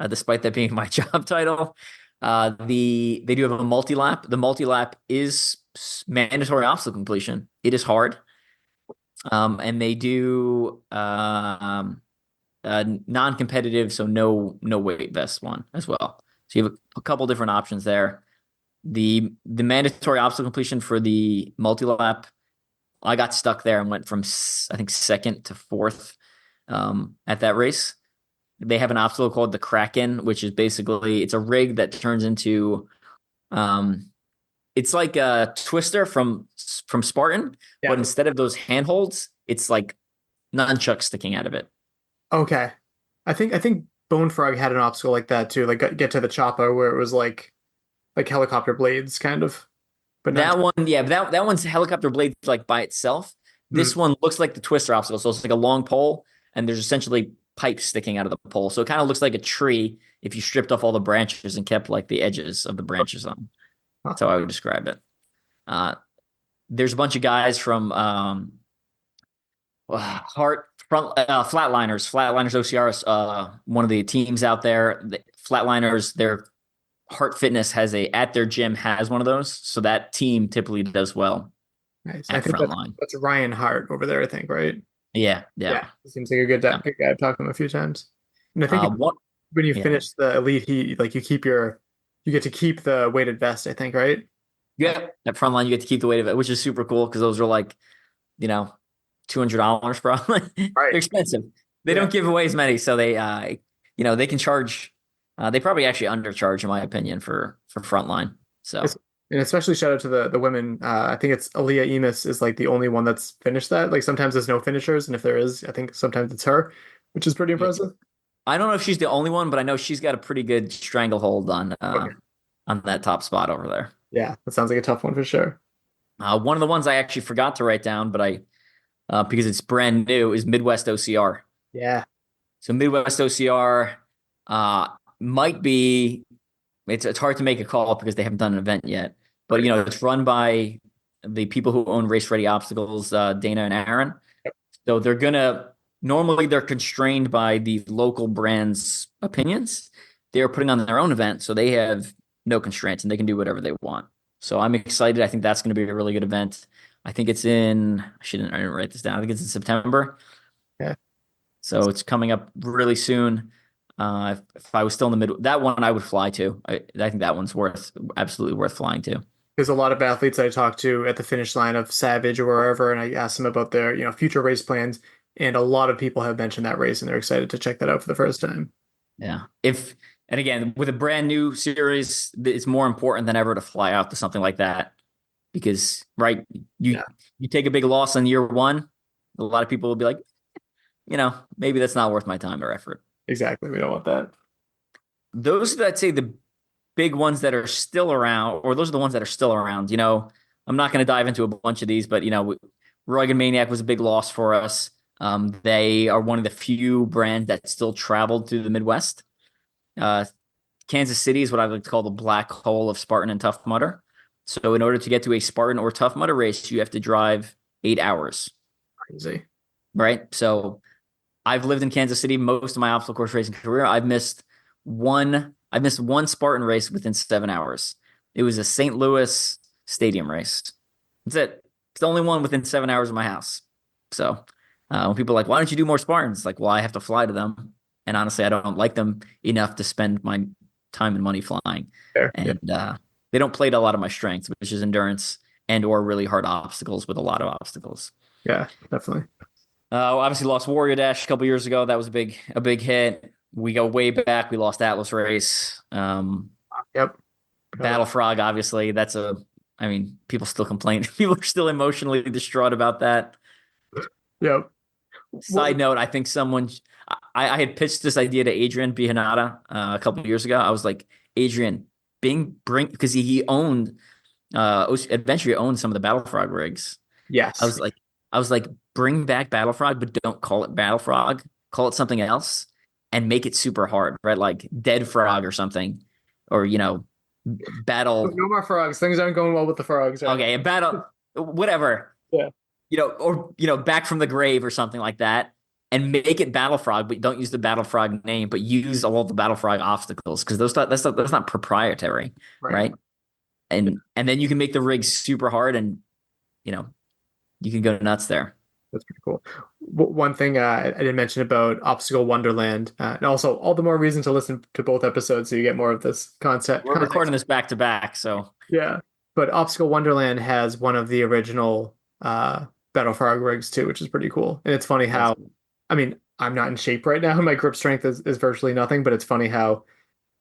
despite that being my job title. They do have a multi-lap. The multi-lap is mandatory obstacle completion. It is hard. And they do non-competitive, so no weight vest one as well. So you have a couple different options there. The mandatory obstacle completion for the multi-lap, I got stuck there and went from, I think, second to fourth at that race. They have an obstacle called the Kraken, which is basically, it's a rig that turns into, it's like a twister from Spartan, but instead of those handholds, it's like nunchucks sticking out of it. Okay. I think Bone Frog had an obstacle like that too, like get to the chopper where it was like helicopter blades kind of. But that one's helicopter blades like by itself. This one looks like the twister obstacle. So it's like a long pole and there's essentially pipes sticking out of the pole. So it kind of looks like a tree if you stripped off all the branches and kept like the edges of the branches on. That's how I would describe it. There's a bunch of guys from Flatliners OCR, one of the teams out there. The Flatliners, their Heart Fitness at their gym has one of those. So that team typically does well. Nice. I think that's Ryan Hart over there, I think, right? Yeah. He seems like a good guy. I've talked to him a few times. And I think when you finish the elite heat, like you get to keep the weighted vest, I think, right? Yeah. At Frontline, you get to keep the weighted vest, which is super cool because those are like, $200 probably. Right. They're expensive. They don't give away as many. So they, they can charge, they probably actually undercharge in my opinion for Frontline. So. And especially shout out to the women. I think it's Aaliyah Emis is like the only one that's finished that. Like sometimes there's no finishers, and if there is, I think sometimes it's her, which is pretty impressive. I don't know if she's the only one, but I know she's got a pretty good stranglehold on that top spot over there. Yeah, that sounds like a tough one for sure. One of the ones I actually forgot to write down, but because it's brand new, is Midwest OCR. Yeah. So Midwest OCR might be. It's hard to make a call because they haven't done an event yet. But, it's run by the people who own Race Ready Obstacles, Dana and Aaron. Yep. So normally they're constrained by the local brand's opinions. They're putting on their own event, so they have no constraints and they can do whatever they want. So I'm excited. I think that's going to be a really good event. I think it's I didn't write this down. I think it's in September. Yeah. So it's coming up really soon. If I was still in the that one I would fly to. I think that one's absolutely worth flying to. There's a lot of athletes I talked to at the finish line of Savage or wherever, and I asked them about their future race plans, and a lot of people have mentioned that race and they're excited to check that out for the first time. Yeah. And again, with a brand new series, it's more important than ever to fly out to something like that because you take a big loss in year one, a lot of people will be like, maybe that's not worth my time or effort. Exactly. We don't want that. Those are, I'd say, the big ones that are still around, or those are the ones that are still around. I'm not going to dive into a bunch of these, but, Rugged Maniac was a big loss for us. They are one of the few brands that still traveled through the Midwest. Kansas City is what I like to call the black hole of Spartan and Tough Mudder. So in order to get to a Spartan or Tough Mudder race, you have to drive 8 hours. Crazy. Right? So I've lived in Kansas City most of my obstacle course racing career. I've missed one Spartan race within 7 hours. It was a St. Louis stadium race. That's it. It's the only one within 7 hours of my house. So when people are like, why don't you do more Spartans? Like, well, I have to fly to them. And honestly, I don't like them enough to spend my time and money flying. Fair. And they don't play to a lot of my strengths, which is endurance and or really hard obstacles with a lot of obstacles. Yeah, definitely. Obviously lost Warrior Dash a couple years ago. That was a big hit. We go way back. We lost Atlas Race. Yep. Battle Frog, obviously. People still complain. People are still emotionally distraught about that. Yep. Side note, I think I had pitched this idea to Adrian Bihanata a couple of years ago. I was like, Adrian, bring, because he owned, Adventure owned some of the Battle Frog rigs. Yes. I was like, bring back Battle Frog, but don't call it Battle Frog. Call it something else and make it super hard, right? Like Dead Frog or something, or, Battle. No more frogs. Things aren't going well with the frogs. Right? Okay, Battle, whatever. Yeah. Back from the grave or something like that, and make it Battle Frog, but don't use the Battle Frog name, but use all the Battle Frog obstacles, because that's not proprietary, right? And then you can make the rig super hard, and you can go nuts there. That's pretty cool. One thing I didn't mention about Obstacle Wonderland, and also all the more reason to listen to both episodes so you get more of this concept. We're recording this back to back, so yeah. But Obstacle Wonderland has one of the original Battle Frog rigs too, which is pretty cool. And it's funny how, I'm not in shape right now. My grip strength is virtually nothing, but it's funny how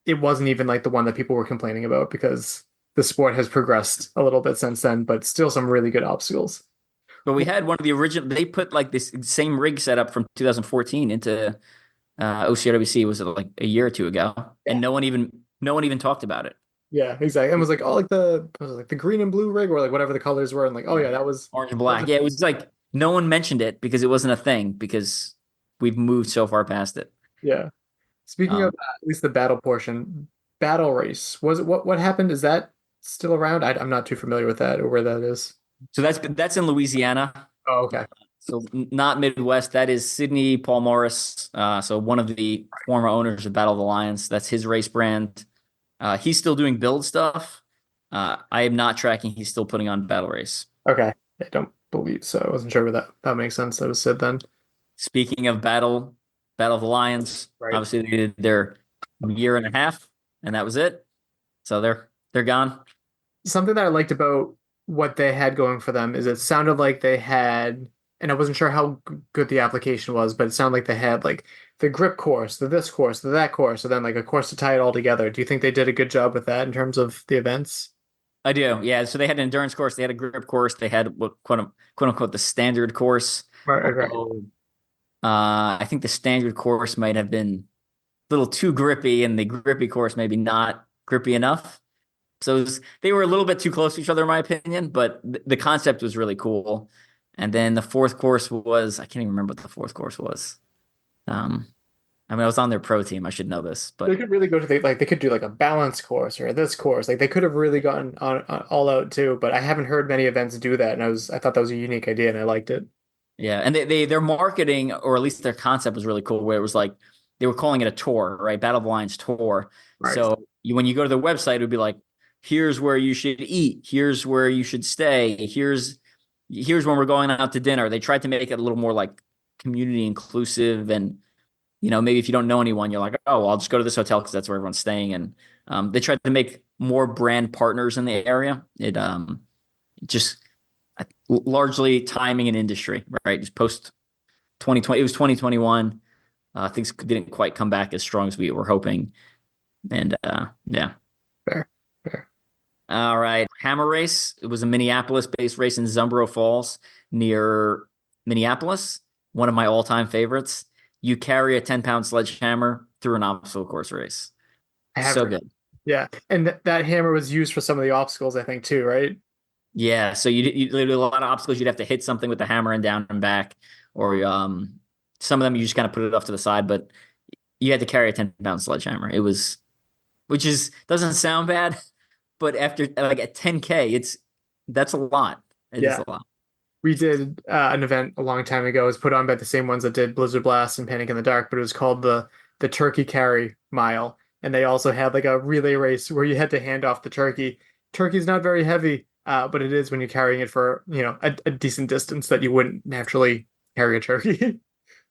it wasn't even like the one that people were complaining about, because the sport has progressed a little bit since then, but still some really good obstacles. But we had one of the original. They put like this same rig setup from 2014 into OCRWC. Was it like a year or two ago? And no one even talked about it. Yeah, exactly. And was like, oh, the green and blue rig, or like whatever the colors were, and like, oh yeah, that was orange and black. Yeah, it was like no one mentioned it because it wasn't a thing, because we've moved so far past it. Yeah. Speaking of at least the battle portion, Battle Race, was it what happened? Is that still around? I'm not too familiar with that or where that is. So that's in Louisiana. Oh, okay. So not Midwest. That is Sydney Paul Morris. So one of the former owners of Battle of the Lions. That's his race brand. He's still doing build stuff. I am not tracking. He's still putting on Battle Race. Okay. I don't believe so. I wasn't sure where that makes sense. That was said then. Speaking of Battle of the Lions, right. Obviously they did their year and a half, and that was it. So they're gone. Something that I liked about what they had going for them is it sounded like they had, and I wasn't sure how good the application was, but it sounded like they had like the grip course, the this course, the that course, and then like a course to tie it all together. Do you think they did a good job with that in terms of the events? I do, yeah. So they had an endurance course, they had a grip course, they had what quote unquote the standard course. Right. I think the standard course might have been a little too grippy, and the grippy course maybe not grippy enough. So they were a little bit too close to each other, in my opinion, but the concept was really cool. And then the fourth course was, I can't even remember what the fourth course was. I was on their pro team. I should know this, but they could really go to they could do like a balance course or this course. Like they could have really gotten on all out too, but I haven't heard many events do that. And I thought that was a unique idea and I liked it. Yeah. And their marketing, or at least their concept, was really cool, where it was like, they were calling it a tour, right? Battle of the Lions tour. Right. So when you go to their website, it would be like, here's where you should eat. Here's where you should stay. Here's when we're going out to dinner. They tried to make it a little more like community inclusive, and maybe if you don't know anyone, you're like, oh, well, I'll just go to this hotel because that's where everyone's staying. And they tried to make more brand partners in the area. It just largely timing and industry, right? Just post 2020, it was 2021. Things didn't quite come back as strong as we were hoping, and yeah. Fair. All right. Hammer Race. It was a Minneapolis-based race in Zumbro Falls near Minneapolis. One of my all-time favorites. You carry a 10-pound sledgehammer through an obstacle course race. So good. Yeah. And that hammer was used for some of the obstacles, I think, too, right? Yeah. So you do a lot of obstacles. You'd have to hit something with the hammer and down and back. Or some of them you just kind of put it off to the side. But you had to carry a 10-pound sledgehammer. Doesn't sound bad. But after like at 10K, that's a lot. It is a lot. We did an event a long time ago. It was put on by the same ones that did Blizzard Blast and Panic in the Dark, but it was called the Turkey Carry Mile. And they also had like a relay race where you had to hand off the turkey. Turkey's not very heavy, but it is when you're carrying it for a decent distance that you wouldn't naturally carry a turkey.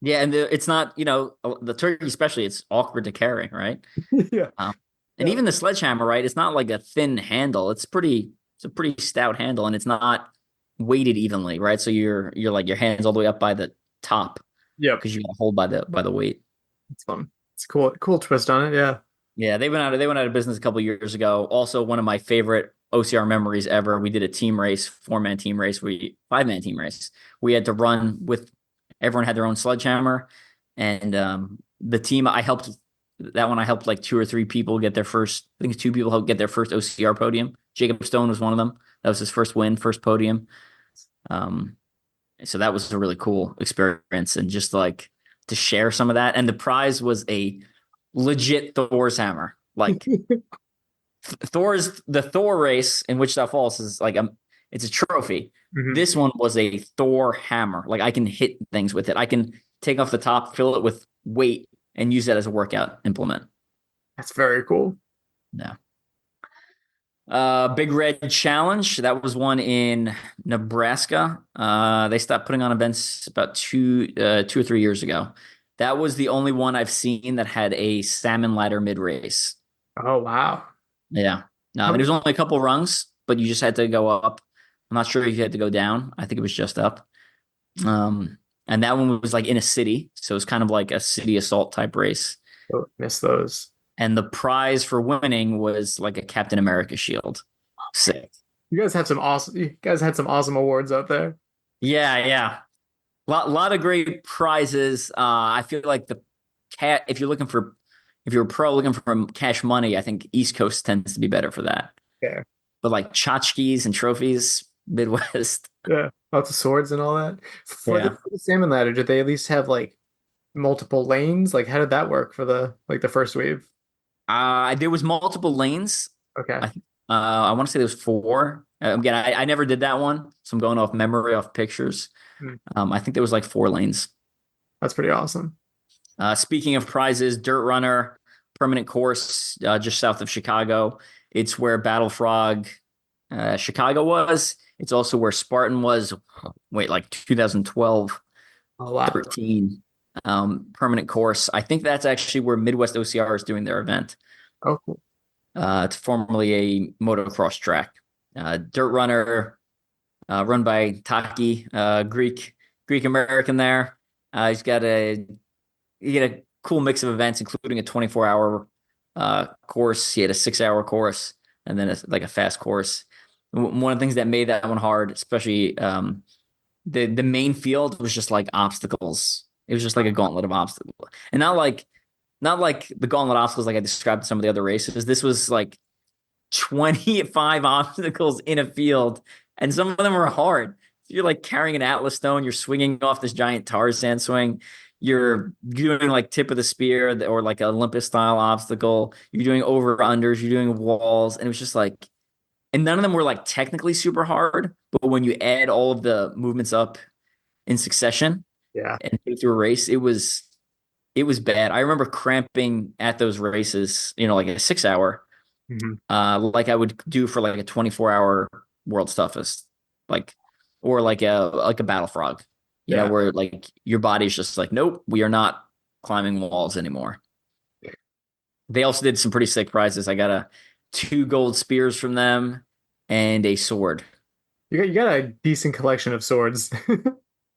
Yeah, and it's not the turkey especially. It's awkward to carry, right? Yeah. And even the sledgehammer, right? It's not like a thin handle. It's a pretty stout handle, and it's not weighted evenly, right? So you're like your hands all the way up by the top. Yeah, because you got to hold by the weight. It's fun. It's cool. Cool twist on it. Yeah. Yeah, they went out of business a couple years ago. Also, one of my favorite OCR memories ever. We did a team race, 4-man team race, 5-man team race. We had to run with everyone had their own sledgehammer, and the team I helped that one. I helped like 2 or 3 people get their first. I think 2 people helped get their first OCR podium. Jacob Stone was one of them. That was his first win, first podium. So that was a really cool experience, and just like to share some of that. And the prize was a legit Thor's hammer. Like the Thor race in Wichita Falls is like it's a trophy. Mhm. This one was a Thor hammer. Like I can hit things with it. I can take off the top, fill it with weight, and use that as a workout implement. That's very cool. Yeah. Big Red Challenge. That was one in Nebraska. They stopped putting on events about 2 or 3 years ago. That was the only one I've seen that had a salmon ladder mid race. Oh, wow. Yeah. No, there's only a couple rungs, but you just had to go up. I'm not sure if you had to go down. I think it was just up. And that one was like in a city, so it was kind of like a city assault type race. Oh, miss those. And the prize for winning was like a Captain America shield. Sick. You guys had some awesome awards out there. Yeah. Lot of great prizes. I feel like if you're a pro looking for cash money, I think East Coast tends to be better for that. Yeah. But like tchotchkes and trophies, Midwest. Yeah. Lots of swords and all that. For Yeah. the salmon ladder, did they at least have like multiple lanes? Like how did that work for the first wave? There was multiple lanes. Okay. I want to say there was 4. Again, I never did that one, so I'm going off memory, off pictures. I think there was like 4 lanes. That's pretty awesome. Speaking of prizes, Dirt Runner, permanent course just south of Chicago. It's where Battle Frog Chicago was. It's also where Spartan was. Wait, like 2012, Oh, wow. 13. Permanent course. I think that's actually where Midwest OCR is doing their event. Oh, cool. It's formerly a motocross track. Dirt Runner, run by Taki, Greek American there. You get a cool mix of events, including a 24-hour course. He had a 6-hour course, and then like a fast course. One of the things that made that one hard, especially the main field, was just like obstacles. It was just like a gauntlet of obstacles, and not like the gauntlet obstacles like I described in some of the other races. This was like 25 obstacles in a field, and some of them were hard. You're like carrying an Atlas stone, you're swinging off this giant Tarzan swing, you're doing like tip of the spear or like an Olympus style obstacle, you're doing over unders, you're doing walls, and it was just like, and none of them were like technically super hard, but when you add all of the movements up in succession, Yeah. and put it through a race, it was bad. I remember cramping at those races, like a 6-hour, like I would do for like a 24-hour world's toughest, or like a Battle Frog, where like your body's just like, nope, we are not climbing walls anymore. They also did some pretty sick prizes. I got 2 gold spears from them and a sword. You got a decent collection of swords.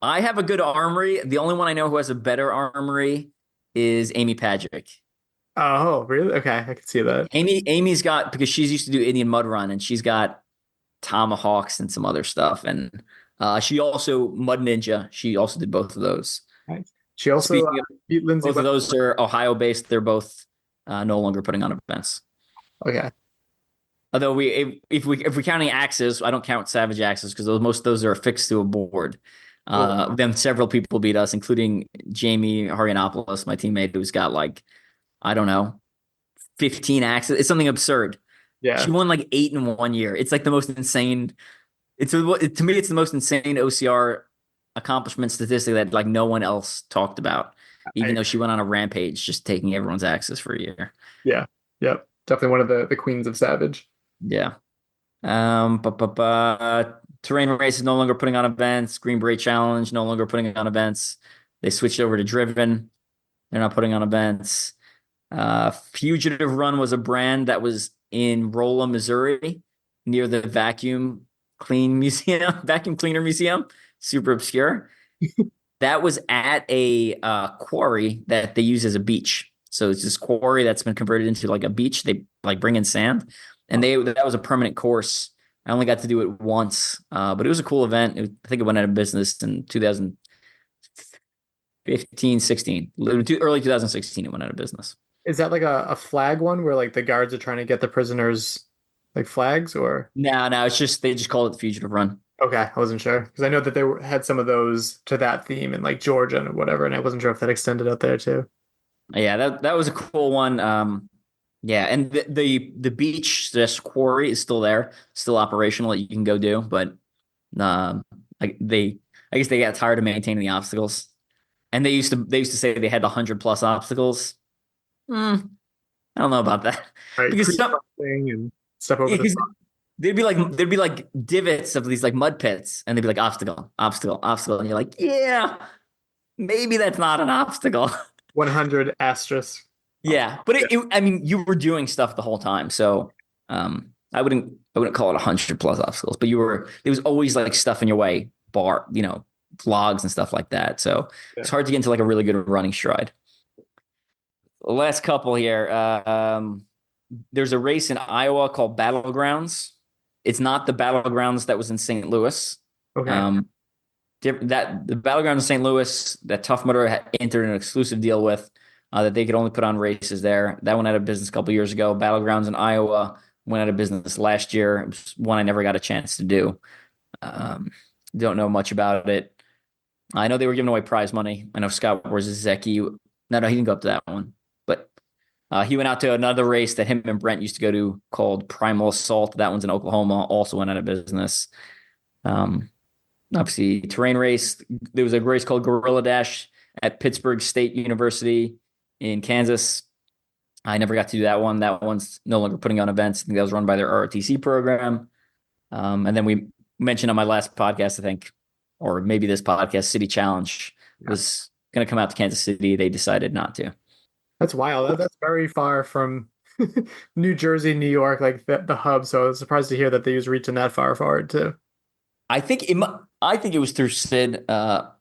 I have a good armory. The only one I know who has a better armory is Amy Patrick. Oh, really? Okay, I can see that. Amy's got, because she's used to do Indian Mud Run, and she's got tomahawks and some other stuff. And she also Mud Ninja. She also did both of those. Nice. She also beat Lindsay. Both of those are Ohio based. They're both no longer putting on events. Okay. Although if we're counting axes, I don't count Savage axes because most of those are affixed to a board. Then several people beat us, including Jamie Harianopoulos, my teammate, who's got like, I don't know, 15 axes. It's something absurd. Yeah. She won like 8 in 1 year. It's like the most insane. To me, it's the most insane OCR accomplishment statistic that like no one else talked about, even though she went on a rampage, just taking everyone's axes for a year. Yeah. Yep. Definitely one of the queens of Savage. Yeah. Terrain race is no longer putting on events. Green Beret Challenge no longer putting on events. They switched over to Driven. They're not putting on events. Fugitive Run was a brand that was in Rolla, Missouri, near the Vacuum Cleaner Museum. Super obscure. That was at a quarry that they use as a beach. So it's this quarry that's been converted into like a beach. They like bring in sand, and that was a permanent course. I only got to do it once, but it was a cool event. I think it went out of business in 2015, 16, early 2016. It went out of business. Is that like a flag one where like the guards are trying to get the prisoners like flags or? No, it's just they just called it the Fugitive Run. Okay, I wasn't sure because I know that had some of those to that theme in like Georgia and whatever, and I wasn't sure if that extended out there too. Yeah, that was a cool one. Yeah, and the beach, this quarry is still there, still operational that you can go do, but I guess they got tired of maintaining the obstacles, and they used to say they had 100+ obstacles. I don't know about that Right, because and step over because the there'd be like divots of these like mud pits, and they'd be like obstacle, obstacle, obstacle, and you're like, yeah, maybe that's not an obstacle. 100 asterisk. Yeah, but I mean, you were doing stuff the whole time, so I wouldn't call it 100+ obstacles, but there was always like stuff in your way, logs and stuff like that. So it's hard to get into like a really good running stride. The last couple here, there's a race in Iowa called Battlegrounds. It's not the Battlegrounds that was in St. Louis. Okay. The Battlegrounds in St. Louis, that Tough Mudder had entered an exclusive deal with. That they could only put on races there. That went out of business a couple years ago. Battlegrounds in Iowa went out of business last year. It was one I never got a chance to do. Don't know much about it. I know they were giving away prize money. I know Scott Wierzecki. No, he didn't go up to that one. But he went out to another race that him and Brent used to go to called Primal Assault. That one's in Oklahoma. Also went out of business. Obviously, terrain race. There was a race called Gorilla Dash at Pittsburgh State University in Kansas. I never got to do that one. That one's no longer putting on events. I think that was run by their ROTC program. And then we mentioned on my last podcast, I think, or maybe this podcast, City Challenge was going to come out to Kansas City. They decided not to. That's wild. That's very far from New Jersey, New York, like the hub. So I was surprised to hear that they was reaching that far forward too. I think it was through Sid, Battle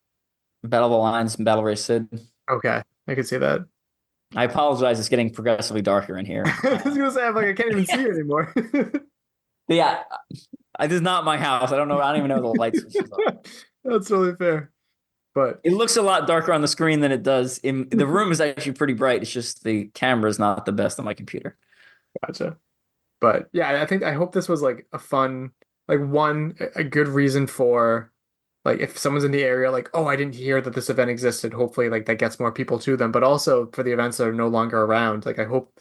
of the Lines and Battle Race Sid. Okay, I could see that. I apologize. It's getting progressively darker in here. I was gonna say, I can't even see you anymore. Yeah, this is not my house. I don't even know the lights. That's really fair. But it looks a lot darker on the screen than it does in the room. Is actually pretty bright. It's just the camera is not the best on my computer. Gotcha. But yeah, I hope this was like a fun, like a good reason for, like, if someone's in the area, like, oh, I didn't hear that this event existed. Hopefully, like, that gets more people to them. But also for the events that are no longer around, like, I hope,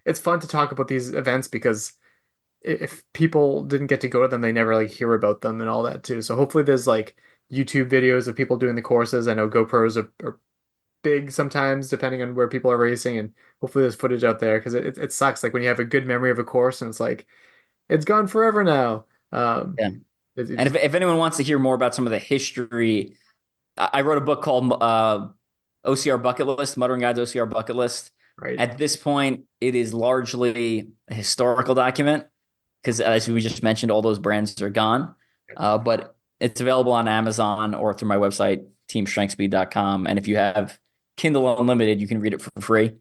it's fun to talk about these events because if people didn't get to go to them, they never like hear about them and all that too. So hopefully there's like YouTube videos of people doing the courses. I know GoPros are big sometimes depending on where people are racing, and hopefully there's footage out there because it sucks. Like when you have a good memory of a course and it's like, it's gone forever now. Yeah. And if anyone wants to hear more about some of the history, I wrote a book called OCR Bucket List, Motoring Guide's OCR Bucket List. Right. At this point, it is largely a historical document because, as we just mentioned, all those brands are gone. But it's available on Amazon or through my website, teamstrengthspeed.com. And if you have Kindle Unlimited, you can read it for free.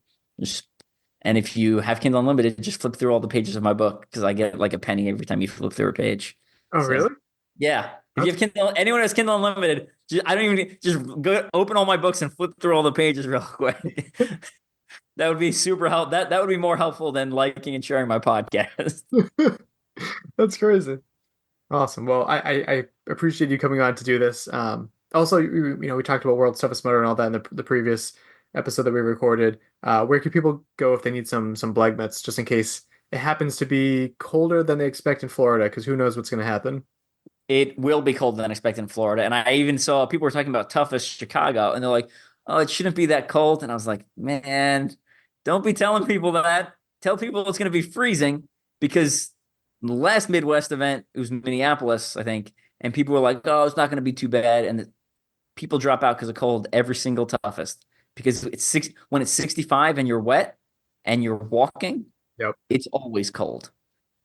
And if you have Kindle Unlimited, just flip through all the pages of my book because I get like a penny every time you flip through a page. Oh, really? Yeah. If you have Kindle, anyone who has Kindle Unlimited, just go open all my books and flip through all the pages real quick. That would be super helpful. That would be more helpful than liking and sharing my podcast. That's crazy. Awesome. Well, I appreciate you coming on to do this. Also, we talked about World's Toughest Motor and all that in the previous episode that we recorded. Where can people go if they need some bleg mitts, just in case it happens to be colder than they expect in Florida? Because who knows what's going to happen. It will be colder than expected in Florida. And I even saw people were talking about toughest Chicago, and they're like, oh, it shouldn't be that cold. And I was like, man, don't be telling people that. Tell people it's going to be freezing, because the last Midwest event, it was Minneapolis, I think, and people were like, oh, it's not going to be too bad. And people drop out because of cold every single toughest, because when it's 65 and you're wet and you're walking, yep, it's always cold,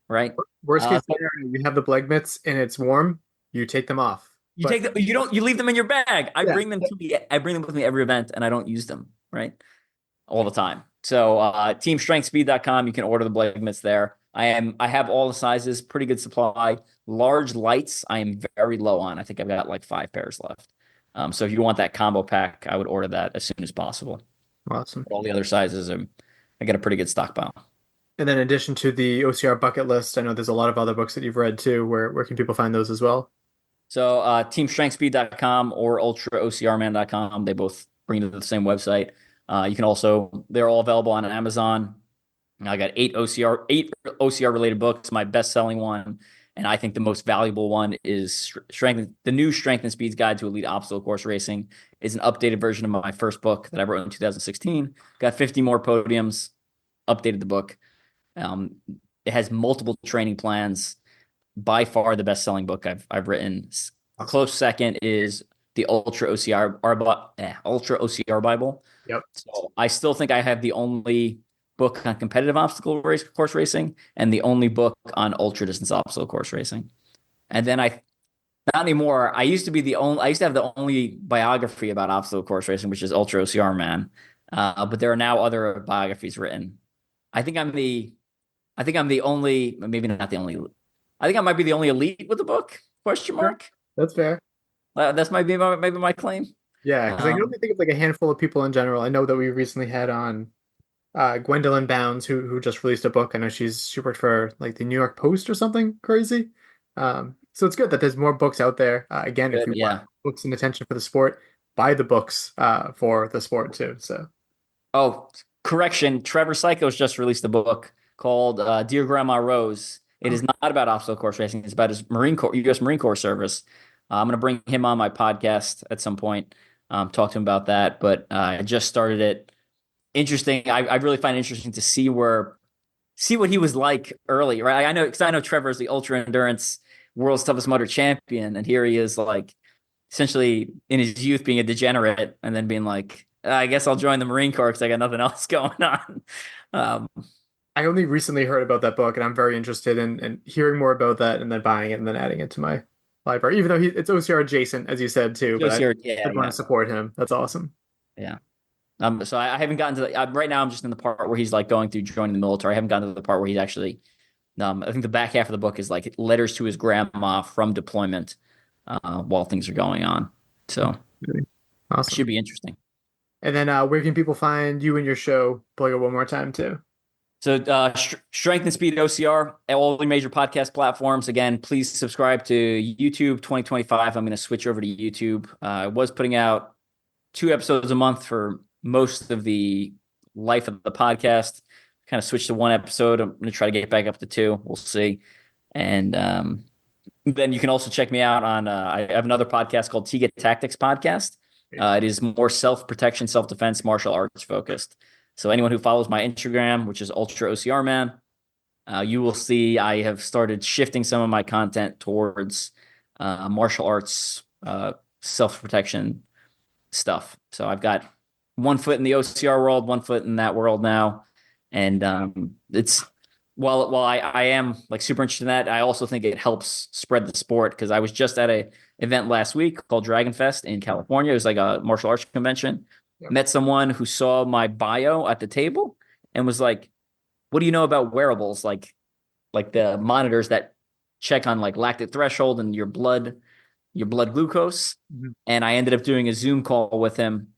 right? Worst case scenario, you have the bleg mitts and it's warm, you take them off. You leave them in your bag. I bring them with me every event, and I don't use them, right? all the time. So teamstrengthspeed.com, you can order the blade mitts there. I have all the sizes, pretty good supply. Large lights, I am very low on. I think I've got like 5 pairs left. So if you want that combo pack, I would order that as soon as possible. Awesome. But all the other sizes, I got a pretty good stockpile. And then in addition to the OCR bucket list, I know there's a lot of other books that you've read too. Where can people find those as well? So teamstrengthspeed.com or ultraocrman.com, they both bring you to the same website. You can also, they're all available on Amazon. I got 8 OCR related books. My best selling one, and I think the most valuable one, is the new Strength and Speed's Guide to Elite Obstacle Course Racing. Is an updated version of my first book that I wrote in 2016. Got 50 more podiums. Updated the book. It has multiple training plans. By far the best selling book I've written. A close second is the Ultra OCR Bible. Yep. So I still think I have the only book on competitive obstacle course racing and the only book on ultra distance obstacle course racing. And then not anymore. I used to have the only biography about obstacle course racing, which is Ultra OCR Man. But there are now other biographies written. I think I'm the only, maybe not the only. I think I might be the only elite with the book. Question mark. That's fair. That's maybe my claim. Yeah, because I can only think of like a handful of people in general. I know that we recently had on Gwendolyn Bounds, who just released a book. I know she worked for like the New York Post or something crazy. So it's good that there's more books out there. Again, if you want books and attention for the sport, buy the books for the sport too. So, correction, Trevor Psycho's just released a book called Dear Grandma Rose. It is not about obstacle course racing. It's about his U.S. Marine Corps service. I'm going to bring him on my podcast at some point, talk to him about that. But I just started it. Interesting. I really find it interesting to see what he was like early, right? I know Trevor is the ultra endurance world's toughest mudder champion, and here he is, like essentially in his youth being a degenerate, and then being like, I guess I'll join the Marine Corps because I got nothing else going on. I only recently heard about that book, and I'm very interested in hearing more about that, and then buying it and then adding it to my library. Even though it's OCR adjacent, as you said too, but I want to support him. That's awesome. Yeah. So I haven't gotten to right now. I'm just in the part where he's like going through joining the military. I haven't gotten to the part where he's actually. I think the back half of the book is like letters to his grandma from deployment while things are going on. So awesome. Should be interesting. And then where can people find you and your show? Plug it one more time too. So Strength and Speed OCR, all the major podcast platforms. Again, please subscribe to YouTube 2025. I'm going to switch over to YouTube. I was putting out 2 episodes a month for most of the life of the podcast. Kind of switched to 1 episode. I'm going to try to get back up to 2. We'll see. And then you can also check me out on, I have another podcast called Tiga Tactics Podcast. It is more self-protection, self-defense, martial arts focused. So anyone who follows my Instagram, which is Ultra OCR Man, you will see I have started shifting some of my content towards martial arts, self-protection stuff. So I've got 1 foot in the OCR world, 1 foot in that world now. And it's while I am like super interested in that, I also think it helps spread the sport, because I was just at a event last week called Dragon Fest in California. It was like a martial arts convention. Yep. Met someone who saw my bio at the table and was like, "What do you know about wearables? Like the monitors that check on like lactate threshold and your blood glucose." Mm-hmm. And I ended up doing a Zoom call with him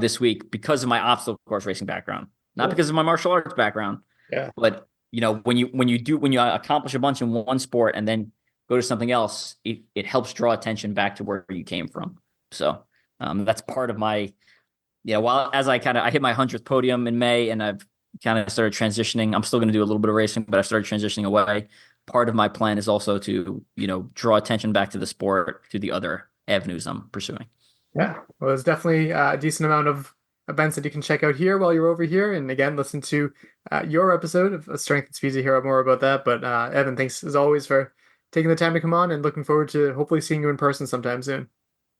this week because of my obstacle course racing background, not because of my martial arts background. Yeah. But when you accomplish a bunch in one sport and then go to something else, it helps draw attention back to where you came from. So that's part of my. Yeah, as I hit my 100th podium in May, and I've kind of started transitioning. I'm still going to do a little bit of racing, but I've started transitioning away. Part of my plan is also to, draw attention back to the sport through the other avenues I'm pursuing. Yeah, well, there's definitely a decent amount of events that you can check out here while you're over here. And again, listen to your episode of Strength and Speed to hear more about that. But Evan, thanks as always for taking the time to come on, and looking forward to hopefully seeing you in person sometime soon.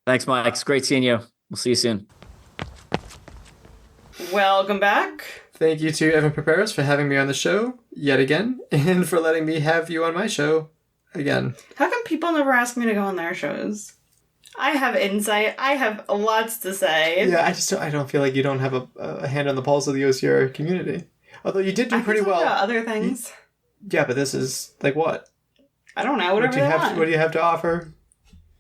Thanks, Mike. It's great seeing you. We'll see you soon. Welcome back. Thank you to Evan Perperis for having me on the show yet again, and for letting me have you on my show again. How come people never ask me to go on their shows? I have insight. I have lots to say. Yeah, I don't feel like you don't have a hand on the pulse of the OCR community. Although you did do pretty well. About other things. Yeah, but this is like what? I don't know. Whatever What do you have to offer?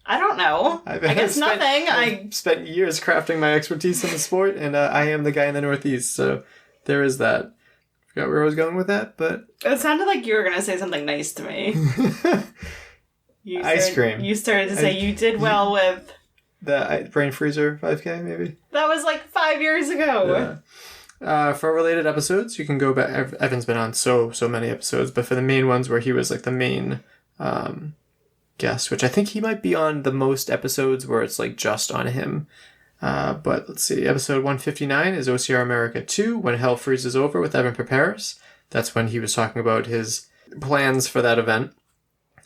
I don't know. I guess nothing. I've spent years crafting my expertise in the sport, and I am the guy in the Northeast, so there is that. Forgot where I was going with that, but... It sounded like you were going to say something nice to me. Ice cream. You started to say you did well with... The Brain Freezer 5K, maybe? That was like 5 years ago. Yeah. For related episodes, you can go back... Evan's been on so many episodes, but for the main ones where he was like the main guest, which I think he might be on the most episodes where it's like just on him. But let's see, episode 159 is OCR America 2, When Hell Freezes Over with Evan Perperis. That's when he was talking about his plans for that event.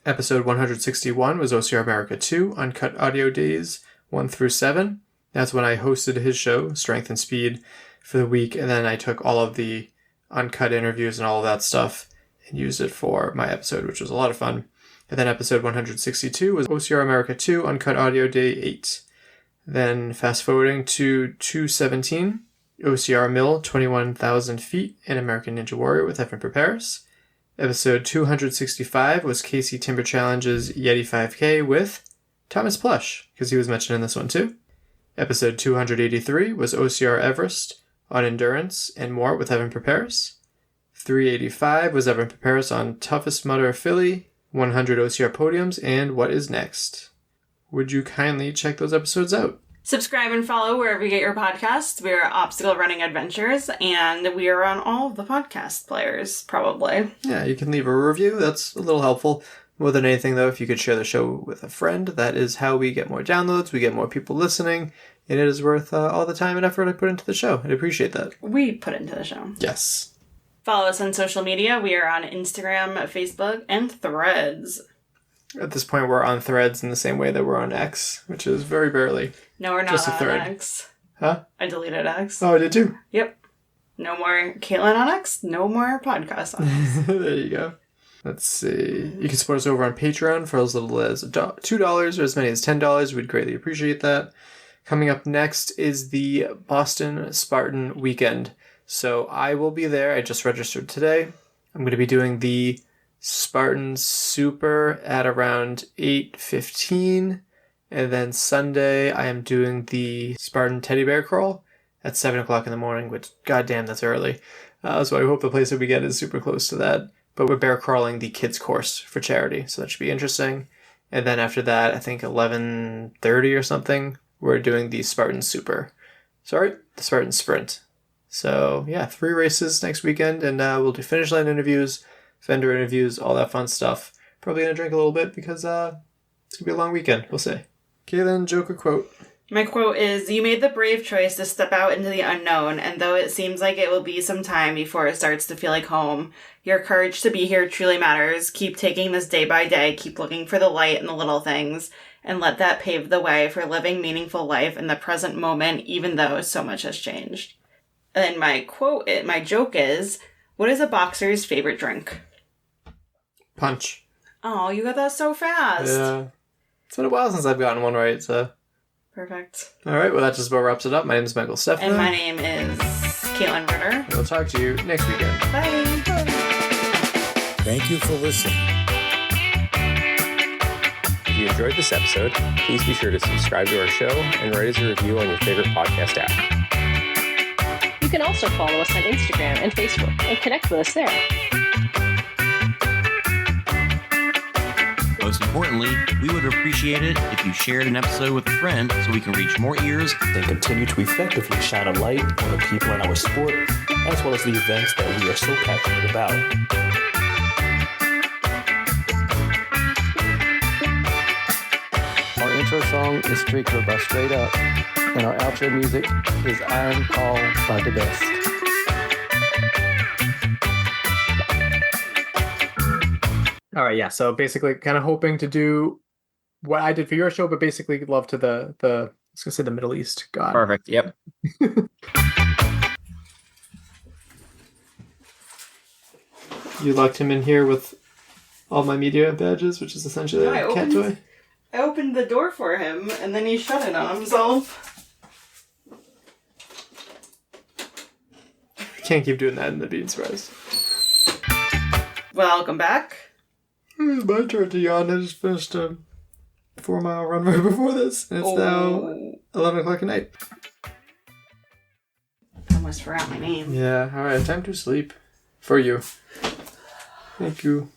Episode 161 was OCR America 2, Uncut Audio Days 1 through 7. That's when I hosted his show, Strength and Speed, for the week, and then I took all of the uncut interviews and all of that stuff and used it for my episode, which was a lot of fun. And then episode 162 was OCR America 2, Uncut Audio Day 8. Then fast forwarding to 217, OCR Mill 21,000 Feet and American Ninja Warrior with Evan Perperis. Episode 265 was Casey Timber Challenge's Yeti 5K with Thomas Plush, because he was mentioned in this one too. Episode 283 was OCR Everest on Endurance and More with Evan Perperis. 385 was Evan Perperis on Toughest Mudder Philly, 100 OCR Podiums, and What Is Next. Would you kindly check those episodes out? Subscribe and follow wherever you get your podcasts. We are Obstacle Running Adventures, and we are on all of the podcast players, probably. Yeah, you can leave a review. That's a little helpful. More than anything, though, if you could share the show with a friend, that is how we get more downloads, we get more people listening, and it is worth all the time and effort I put into the show. I'd appreciate that. We put into the show. Yes. Follow us on social media. We are on Instagram, Facebook, and Threads. At this point, we're on Threads in the same way that we're on X, which is very barely. No, we're not just a on thread. X. Huh? I deleted X. Oh, I did too? Yep. No more Caitlin on X. No more podcast on X. There you go. Let's see. You can support us over on Patreon for as little as $2 or as many as $10. We'd greatly appreciate that. Coming up next is the Boston Spartan Weekend. So I will be there. I just registered today. I'm going to be doing the Spartan Super at around 8:15. And then Sunday, I am doing the Spartan Teddy Bear Crawl at 7 o'clock in the morning, which, goddamn, that's early. So I hope the place that we get is super close to that. But we're bear crawling the kids course for charity, so that should be interesting. And then after that, I think 11:30 or something, we're doing the Spartan Super. The Spartan Sprint. So yeah, 3 races next weekend, and we'll do finish line interviews, vendor interviews, all that fun stuff. Probably gonna drink a little bit because it's gonna be a long weekend. We'll see. Kaylin, joke or quote? My quote is, "You made the brave choice to step out into the unknown, and though it seems like it will be some time before it starts to feel like home, your courage to be here truly matters. Keep taking this day by day, keep looking for the light in the little things, and let that pave the way for living meaningful life in the present moment, even though so much has changed." And my joke is, what is a boxer's favorite drink? Punch. Oh, you got that so fast. Yeah. It's been a while since I've gotten one right, so... Perfect. All right, well, that just about wraps it up. My name is Michael Stefano. And my name is Caitlin Ritter. We'll talk to you next weekend. Bye. Thank you for listening. If you enjoyed this episode, please be sure to subscribe to our show and write us a review on your favorite podcast app. You can also follow us on Instagram and Facebook and connect with us there. Most importantly, we would appreciate it if you shared an episode with a friend so we can reach more ears. Then continue to effectively shine a light on the people in our sport, as well as the events that we are so passionate about. Our intro song is Streaker by Straight Up, and our outro music is Iron Call by The Best. All right, yeah. So basically, kind of hoping to do what I did for your show, but basically love to the I was gonna say the Middle East god. Perfect. Yep. You locked him in here with all my media badges, which is essentially a cat toy. I opened the door for him, and then he shut it on himself. Can't keep doing that in the bean surprise. Welcome back. It's my turn to yawn. I just finished a 4-mile run right before this, and it's now 11 o'clock at night. I almost forgot my name. Yeah, alright, time to sleep. For you. Thank you.